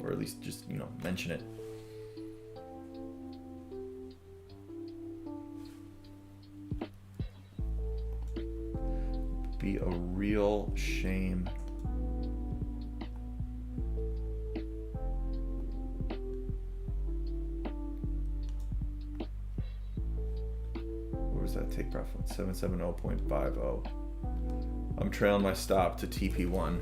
A: or at least just, you know, mention it. Be a real shame. What was that take profit? 770.50. I'm trailing my stop to TP1.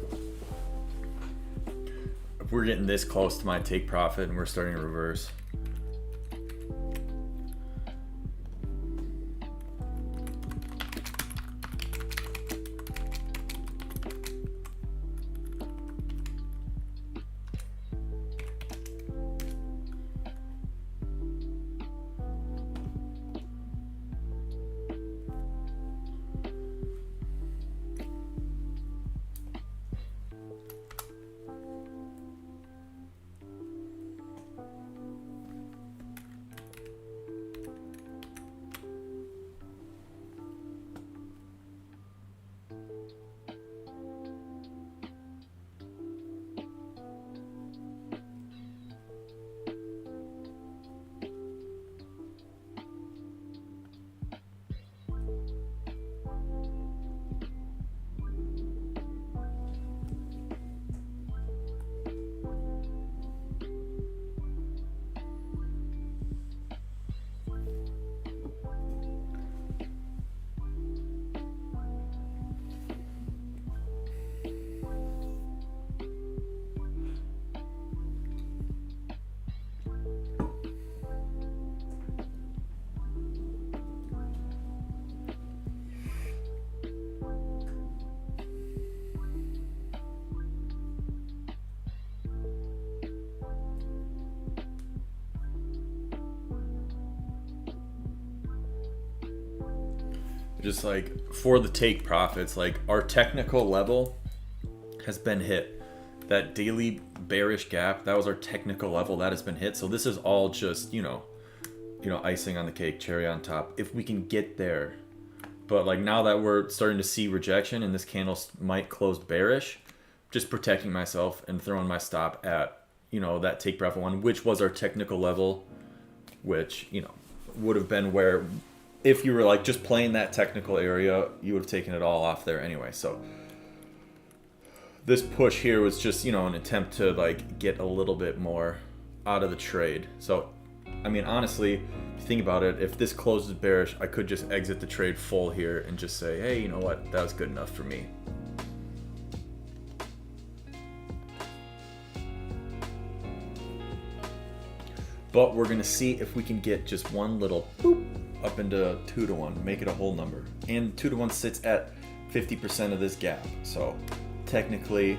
A: If we're getting this close to my take profit and we're starting to reverse, just like for the take profits, like our technical level has been hit. That daily bearish gap, that was our technical level, that has been hit. So this is all just, you know, icing on the cake, cherry on top, if we can get there. But like now that we're starting to see rejection and this candle might close bearish, just protecting myself and throwing my stop at, you know, that take profit one, which was our technical level which, you know, would have been where, if you were like just playing that technical area, you would have taken it all off there anyway. So this push here was just, you know, an attempt to like get a little bit more out of the trade. So, I mean, honestly, if you think about it, if this closes bearish, I could just exit the trade full here and just say, hey, you know what, that was good enough for me. But we're gonna see if we can get just one little boop up into 2-to-1, make it a whole number. And 2-to-1 sits at 50% of this gap. So technically,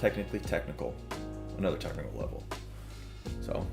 A: another technical level. So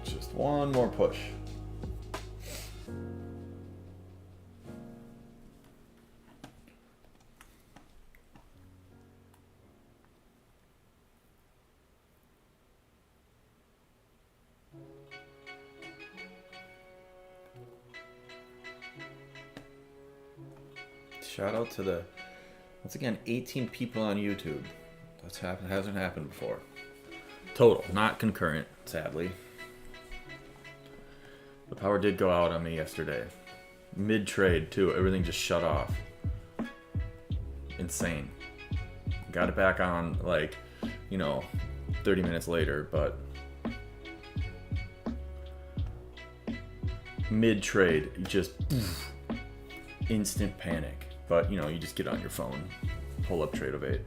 A: just one more push. Shout out to the, once again, 18 people on YouTube. That's hasn't happened before. Total, not concurrent, sadly. The power did go out on me yesterday. Mid-trade, too. Everything just shut off. Insane. Got it back on, like, you know, 30 minutes later, but mid-trade, just instant panic. But, you know, you just get on your phone, pull up Trade-O-Bait.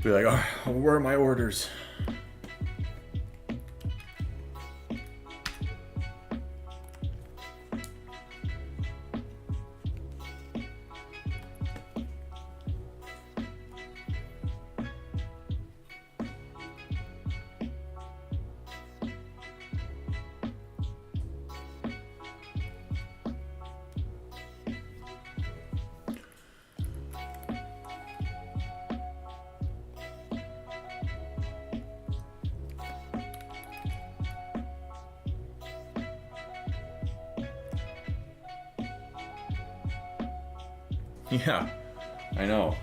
A: Be like, oh, where are my orders? Yeah, I know.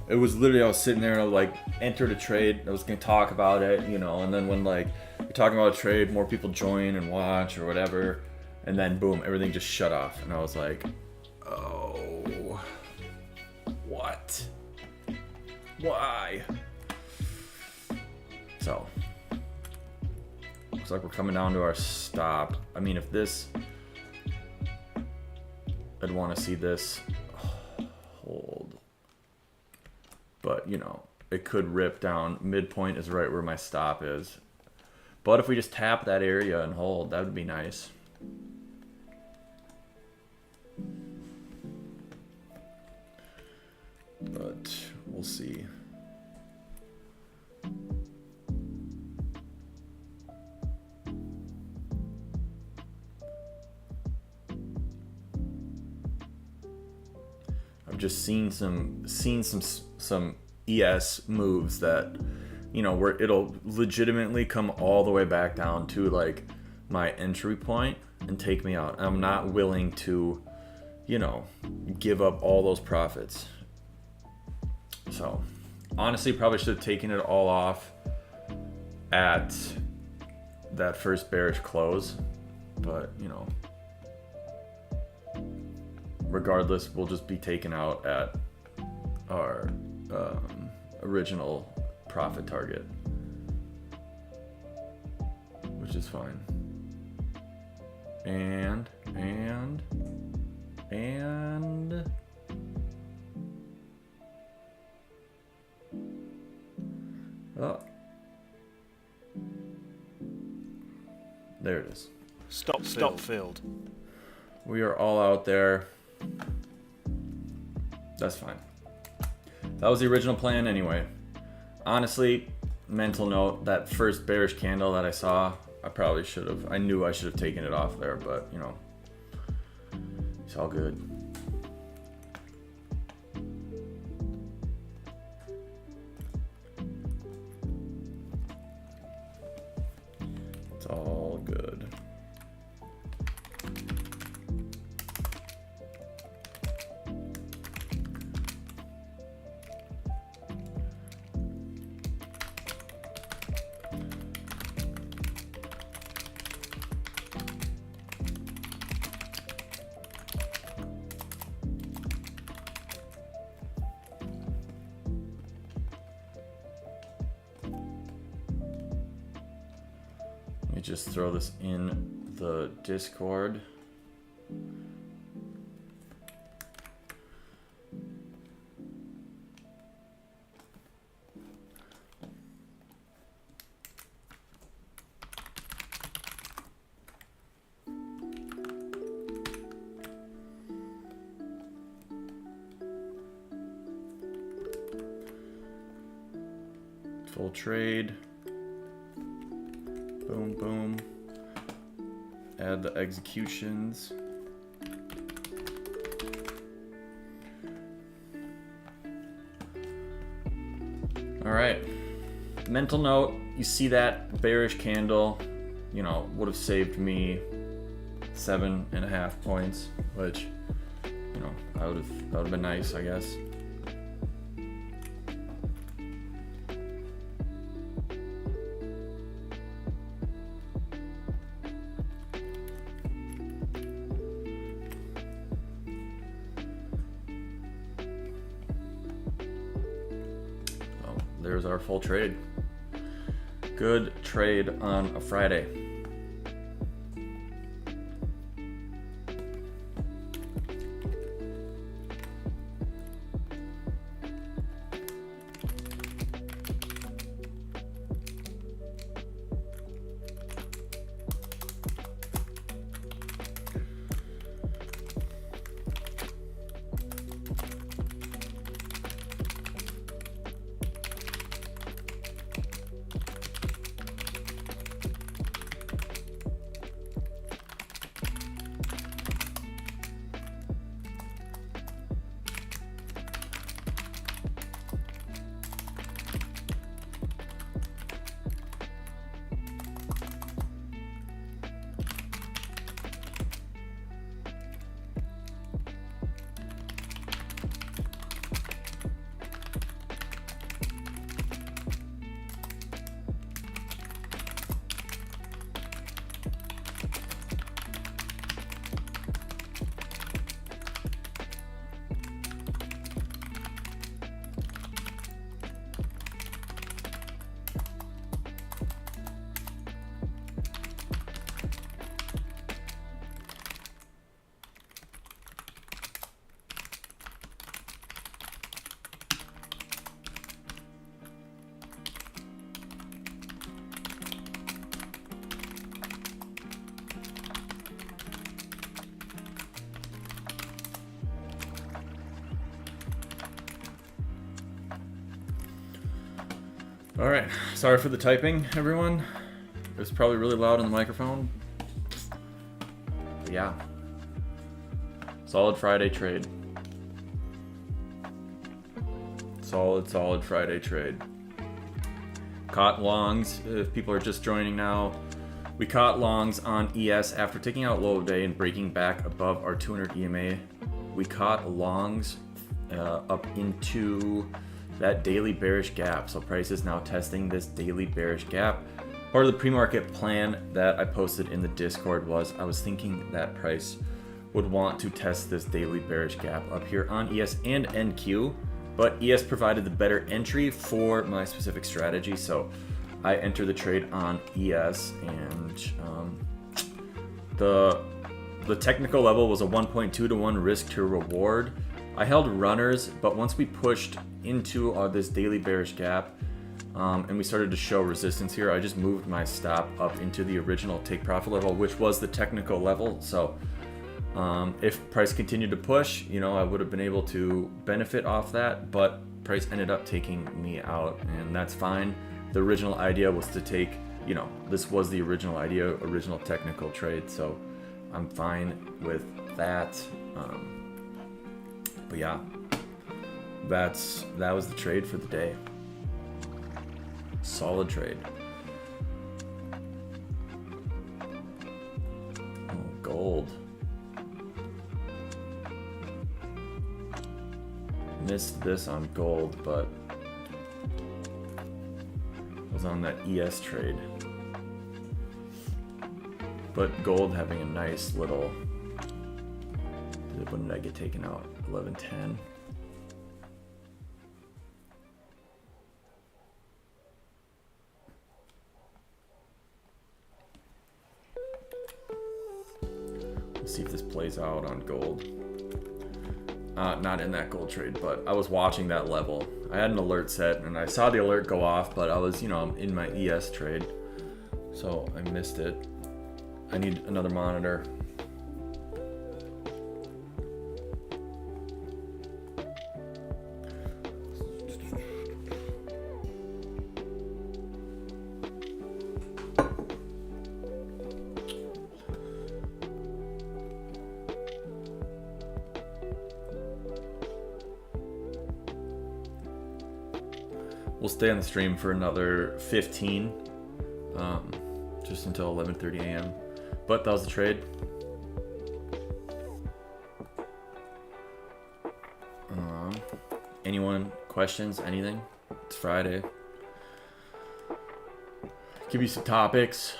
A: It was literally, I was sitting there and I like entered a trade. I was going to talk about it, you know, and then when like you're talking about a trade, more people join and watch or whatever, and then boom, everything just shut off. And I was like, oh, what? Why? So, looks like we're coming down to our stop. I mean, if this, I'd want to see this hold, but you know, it could rip down. Midpoint is right where my stop is, but if we just tap that area and hold, that would be nice. But we'll see. I've just seen some ES moves that, you know, where it'll legitimately come all the way back down to like my entry point and take me out. I'm not willing to, you know, give up all those profits. So honestly, probably should have taken it all off at that first bearish close, but you know, regardless, we'll just be taken out at our original profit target. is fine. And oh, there it is.
B: Stop filled.
A: We are all out there. That's fine. That was the original plan anyway. Honestly, mental note, that first bearish candle that I saw, I knew I should have taken it off there, but you know, it's all good. It's all good. Let me just throw this in the Discord. Full trade. Boom, boom. Add the executions. All right. Mental note, you see that bearish candle, you know, would have saved me 7.5 points, which, you know, that would have been nice, I guess. There's our full trade. Good trade on a Friday. All right, sorry for the typing, everyone. It was probably really loud on the microphone. But yeah, solid Friday trade. Solid Friday trade. Caught longs, if people are just joining now. We caught longs on ES after taking out low of day and breaking back above our 200 EMA. We caught longs up into that daily bearish gap. So price is now testing this daily bearish gap. Part of the pre-market plan that I posted in the Discord was I was thinking that price would want to test this daily bearish gap up here on ES and NQ, but ES provided the better entry for my specific strategy. So I entered the trade on ES, and the technical level was a 1.2 to 1 risk to reward. I held runners, but once we pushed into this daily bearish gap, and we started to show resistance here, I just moved my stop up into the original take profit level, which was the technical level. So if price continued to push, you know, I would have been able to benefit off that, but price ended up taking me out, and that's fine. The original idea was to take, you know, this was the original idea, original technical trade, so I'm fine with that. But yeah, that was the trade for the day. Solid trade. Oh, gold. Missed this on gold, but was on that ES trade. But gold having a nice little, when did I get taken out? 11.10. Let's see if this plays out on gold. Not in that gold trade, but I was watching that level. I had an alert set and I saw the alert go off, but I was, you know, in my ES trade, so I missed it. I need another monitor. We'll stay on the stream for another 15, just until 11:30 a.m. But that was the trade. Anyone questions? Anything? It's Friday. Give you some topics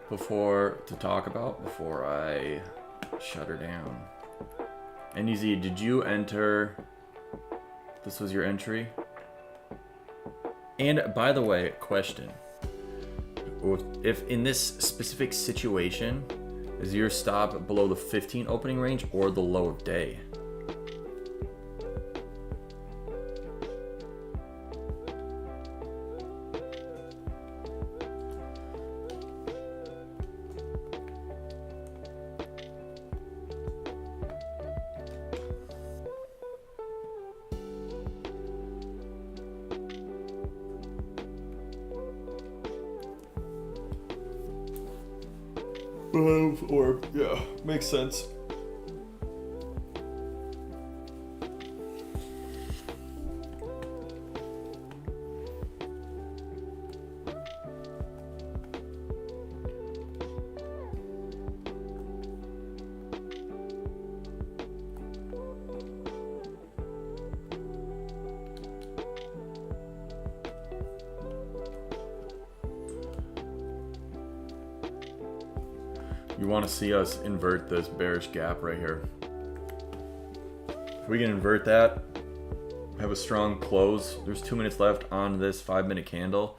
A: to talk about before I shut her down. NEZ, did you enter? This was your entry. And by the way, question. If in this specific situation, is your stop below the 15 opening range or the low of day? Or, yeah, makes sense. You want to see us invert this bearish gap right here. If we can invert that, have a strong close. There's 2 minutes left on this 5-minute candle.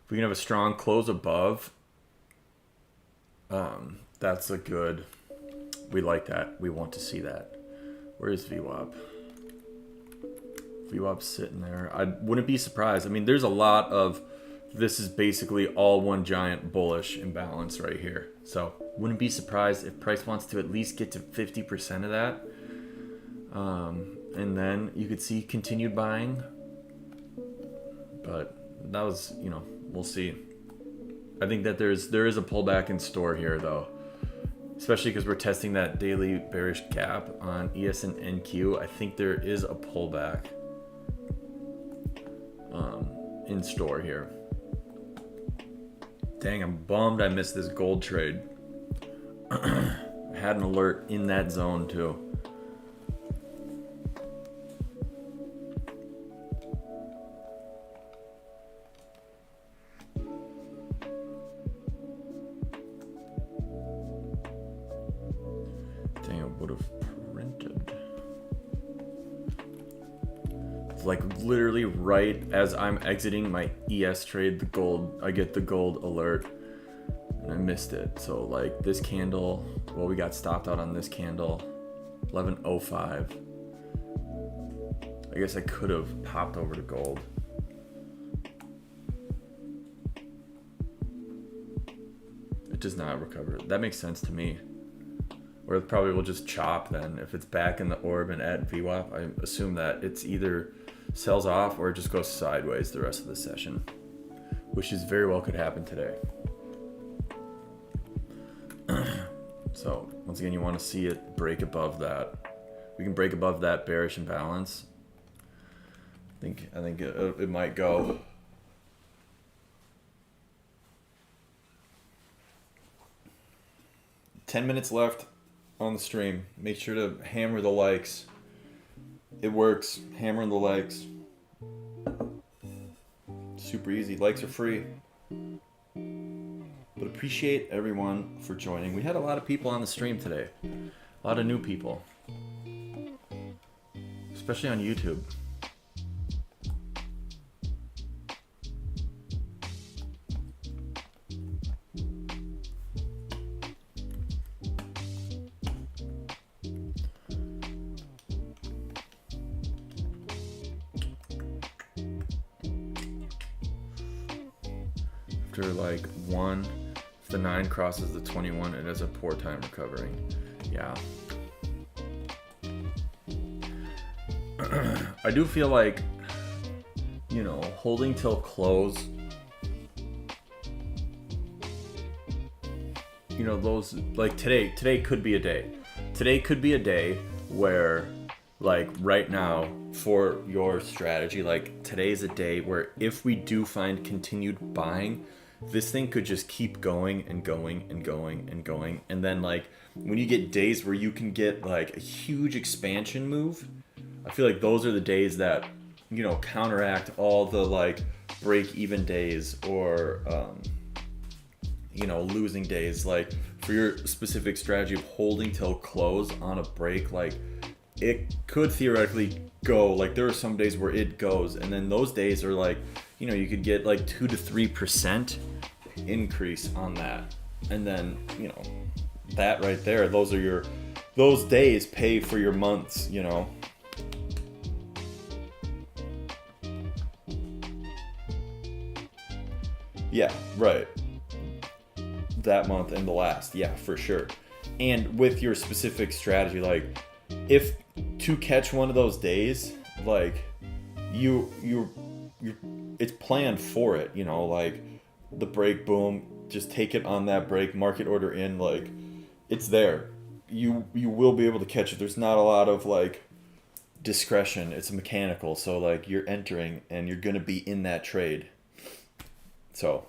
A: If we can have a strong close above, that's a good, we like that. We want to see that. Where is VWAP? VWAP's sitting there. I wouldn't be surprised. I mean, there's a lot of, this is basically all one giant bullish imbalance right here. So wouldn't be surprised if price wants to at least get to 50% of that. And then you could see continued buying. But that was, you know, we'll see. I think that there is a pullback in store here though. Especially because we're testing that daily bearish gap on ES and NQ. I think there is a pullback in store here. Dang, I'm bummed I missed this gold trade. I had an alert in that zone too. Dang, it would have printed. like literally right as I'm exiting my ES trade, the gold, I get the gold alert and I missed it. So like this candle, well, we got stopped out on this candle, 11.05. I guess I could have popped over to gold. It does not recover. That makes sense to me. Or it probably will just chop then. If it's back in the orb and at VWAP, I assume that it's either sells off or it just goes sideways the rest of the session, which is very well could happen today. So once again, you want to see it break above that. We can break above that bearish imbalance. I think it might go. $10 minutes left on the stream. Make sure to hammer the likes. It works. Hammering the likes. Super easy. Likes are free. But appreciate everyone for joining. We had a lot of people on the stream today. A lot of new people. Especially on YouTube. After like 1, if the 9 crosses the 21, it has a poor time recovering. Yeah. I do feel like, you know, holding till close, you know, those, like today could be a day. Today could be a day where, like right now, for your strategy, like today's a day where if we do find continued buying, this thing could just keep going and going and going and going. And then like when you get days where you can get like a huge expansion move, I feel like those are the days that, you know, counteract all the like break even days or, you know, losing days. Like for your specific strategy of holding till close on a break, like it could theoretically go, like there are some days where it goes, and then those days are like, you know, you could get like 2 to 3% increase on that. And then, you know, that right there, those days pay for your months, you know. Yeah, right. That month and the last, yeah, for sure. And with your specific strategy, like if to catch one of those days, like you it's planned for it, you know, like the break, boom, just take it on that break, market order in, like it's there. You will be able to catch it. There's not a lot of like discretion. It's mechanical. So like you're entering and you're going to be in that trade. So,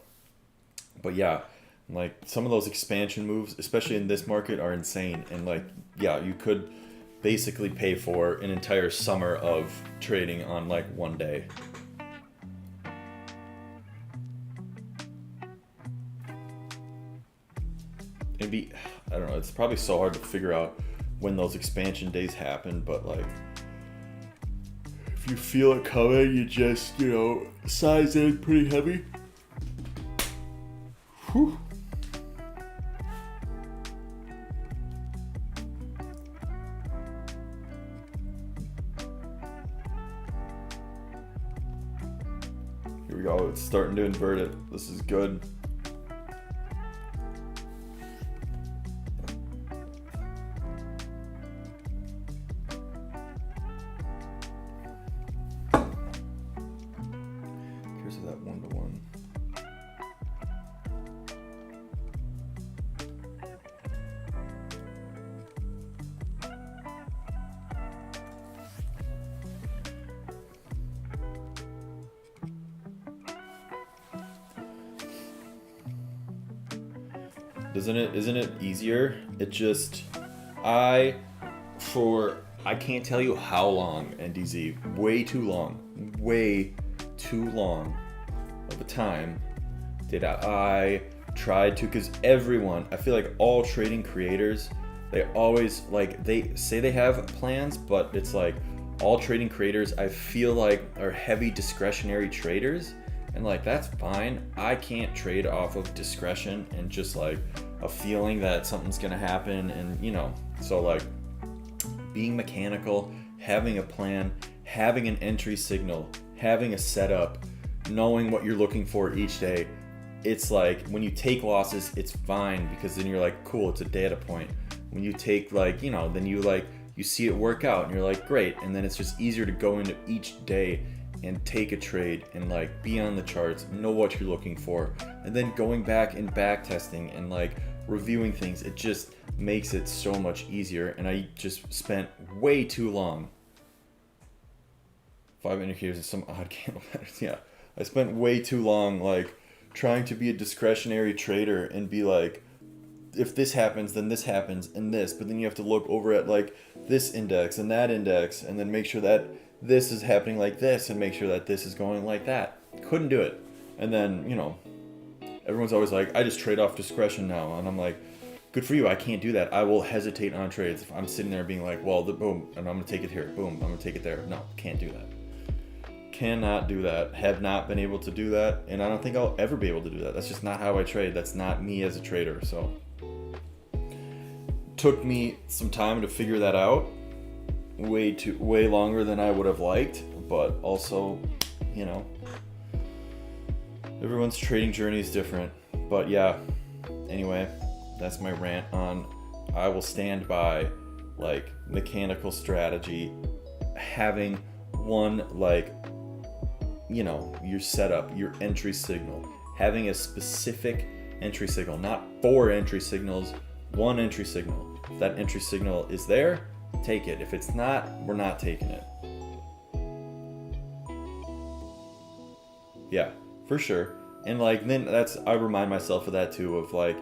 A: but yeah, like some of those expansion moves, especially in this market, are insane. And like, yeah, you could basically pay for an entire summer of trading on like one day. It'd be, I don't know, it's probably so hard to figure out when those expansion days happen, but like if you feel it coming, you just, you know, size in pretty heavy. Whew. Here we go, it's starting to invert it. This is good. Here's that 1-to-1. Isn't it easier? It just, I can't tell you how long, NDZ, way too long of a time did I tried to, because everyone, I feel like all trading creators, they always, like, they say they have plans, but it's like, all trading creators I feel like are heavy discretionary traders, and like that's fine. I can't trade off of discretion and just like a feeling that something's gonna happen, and you know, so like being mechanical, having a plan, having an entry signal, having a setup, knowing what you're looking for each day. It's like when you take losses, it's fine because then you're like, cool, it's a data point. When you take like, you know, then you see it work out and you're like, great. And then it's just easier to go into each day and take a trade and like be on the charts, know what you're looking for. And then going back and back testing and like reviewing things, it just makes it so much easier. And I just spent way too long. 5 indicators and some odd candle patterns. Yeah, I spent way too long like trying to be a discretionary trader and be like, if this happens, then this happens and this, but then you have to look over at like this index and that index and then make sure that this is happening like this and make sure that this is going like that. Couldn't do it. And then, you know, everyone's always like, I just trade off discretion now. And I'm like, good for you. I can't do that. I will hesitate on trades if I'm sitting there being like, well, boom, and I'm going to take it here. Boom, I'm going to take it there. No, can't do that. Cannot do that. Have not been able to do that. And I don't think I'll ever be able to do that. That's just not how I trade. That's not me as a trader. So took me some time to figure that out. Way longer than I would have liked, but also, you know, everyone's trading journey is different. But yeah, anyway, that's my rant on I will stand by like mechanical strategy, having one like, you know, your setup, your entry signal, having a specific entry signal, not 4 entry signals, 1 entry signal. If that entry signal is there, take it. If it's not, we're not taking it. Yeah, for sure. And like then I remind myself of that too, of like,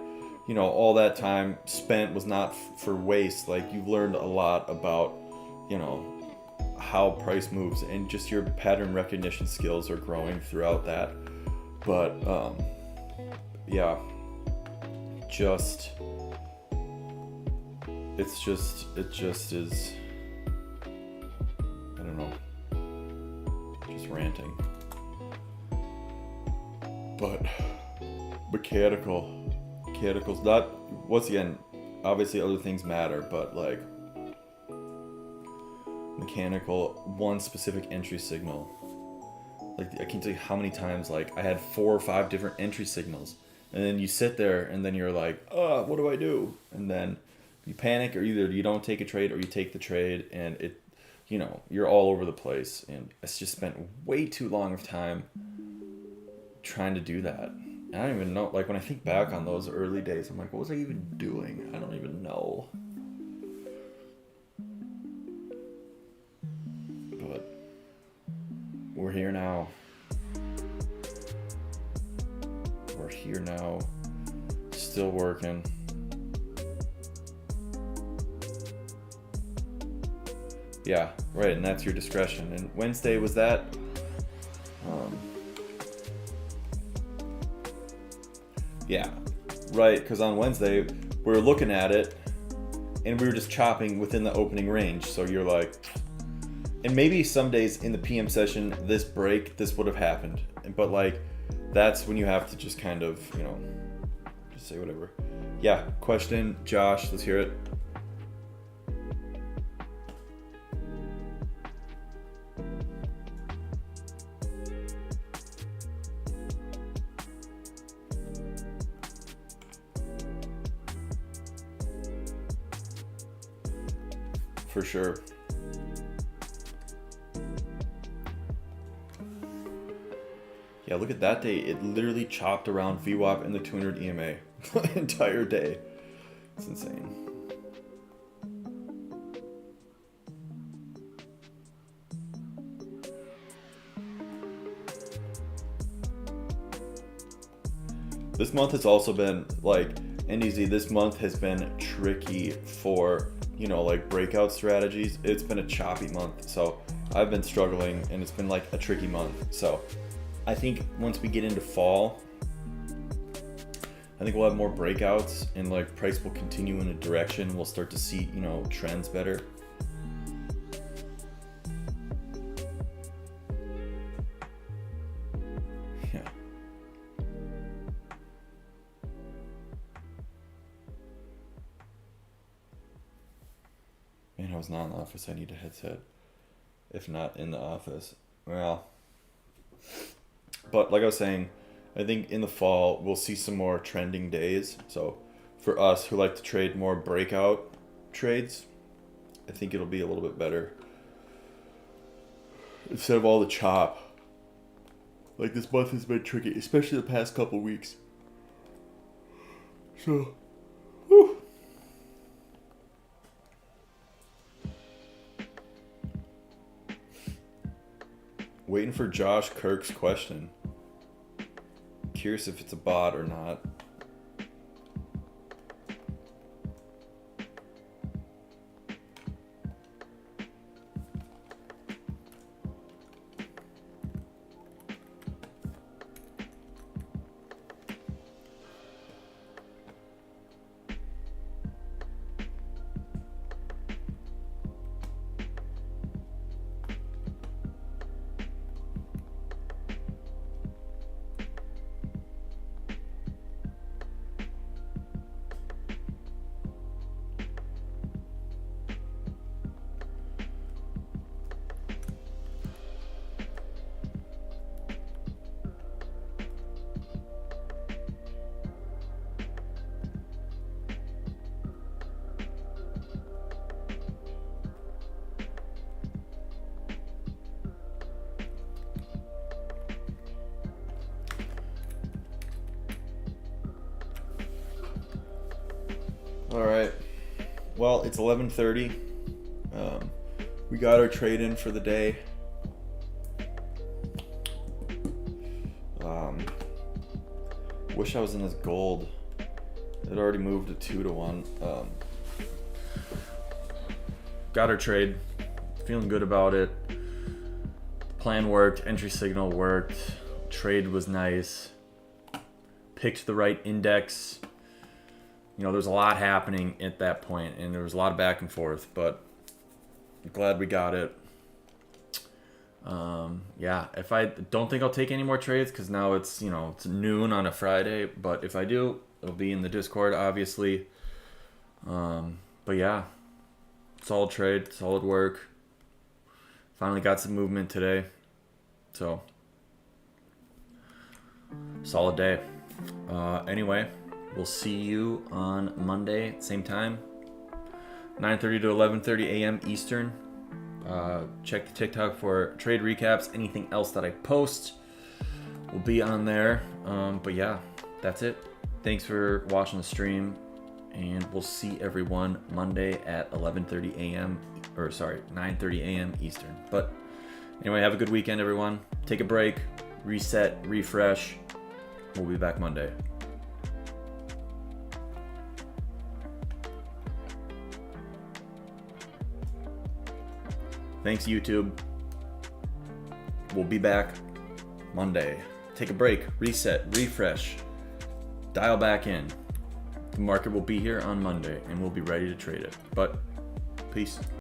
A: you know, all that time spent was not for waste. Like you've learned a lot about, you know, how price moves, and just your pattern recognition skills are growing throughout that. But yeah, just it just is, I don't know, just ranting. But mechanical's not, once again, obviously other things matter, but like mechanical, one specific entry signal. Like I can't tell you how many times like I had 4 or 5 different entry signals, and then you sit there and then you're like, what do I do? And then you panic, or either you don't take a trade or you take the trade, and it, you know, you're all over the place. And it's just spent way too long of time trying to do that. And I don't even know, like when I think back on those early days, I'm like, what was I even doing? I don't even know. But we're here now. We're here now. Still working. Yeah, right, and that's your discretion. And Wednesday was that. Yeah, right, because on Wednesday we were looking at it and we were just chopping within the opening range. So you're like, and maybe some days in the PM session, this would have happened. But like, that's when you have to just kind of, you know, just say whatever. Yeah, question, Josh, let's hear it. For sure. Yeah, look at that day. It literally chopped around VWAP and the 200 EMA the entire day. It's insane. This month has also been like, NDZ, this month has been tricky for, you know, like breakout strategies. It's been a choppy month, so I've been struggling, and it's been like a tricky month. So I think once we get into fall, I think we'll have more breakouts, and like price will continue in a direction. We'll start to see, you know, trends better. I was not in the office, I need a headset. If not in the office. Well, but like I was saying, I think in the fall we'll see some more trending days. So for us who like to trade more breakout trades, I think it'll be a little bit better. Instead of all the chop. Like this month has been tricky, especially the past couple weeks. So, whew. Waiting for Josh Kirk's question. Curious if it's a bot or not. All right. Well, it's 11:30. We got our trade in for the day. Wish I was in this gold. It already moved to 2-1. Got our trade. Feeling good about it. Plan worked. Entry signal worked. Trade was nice. Picked the right index. You know, there's a lot happening at that point, and there was a lot of back and forth, but I'm glad we got it. Yeah, if I don't think I'll take any more trades because now it's, you know, it's noon on a Friday, but if I do, it'll be in the Discord, obviously. But yeah, solid trade, solid work. Finally got some movement today, so solid day. Anyway. We'll see you on Monday, same time, 9:30 to 11:30 a.m. Eastern. Check the TikTok for trade recaps. Anything else that I post will be on there. But yeah, that's it. Thanks for watching the stream, and we'll see everyone Monday at 11:30 a.m. or sorry, 9:30 a.m. Eastern. But anyway, have a good weekend, everyone. Take a break, reset, refresh. We'll be back Monday. Thanks, YouTube. We'll be back Monday. Take a break, reset, refresh, dial back in. The market will be here on Monday, and we'll be ready to trade it. But peace.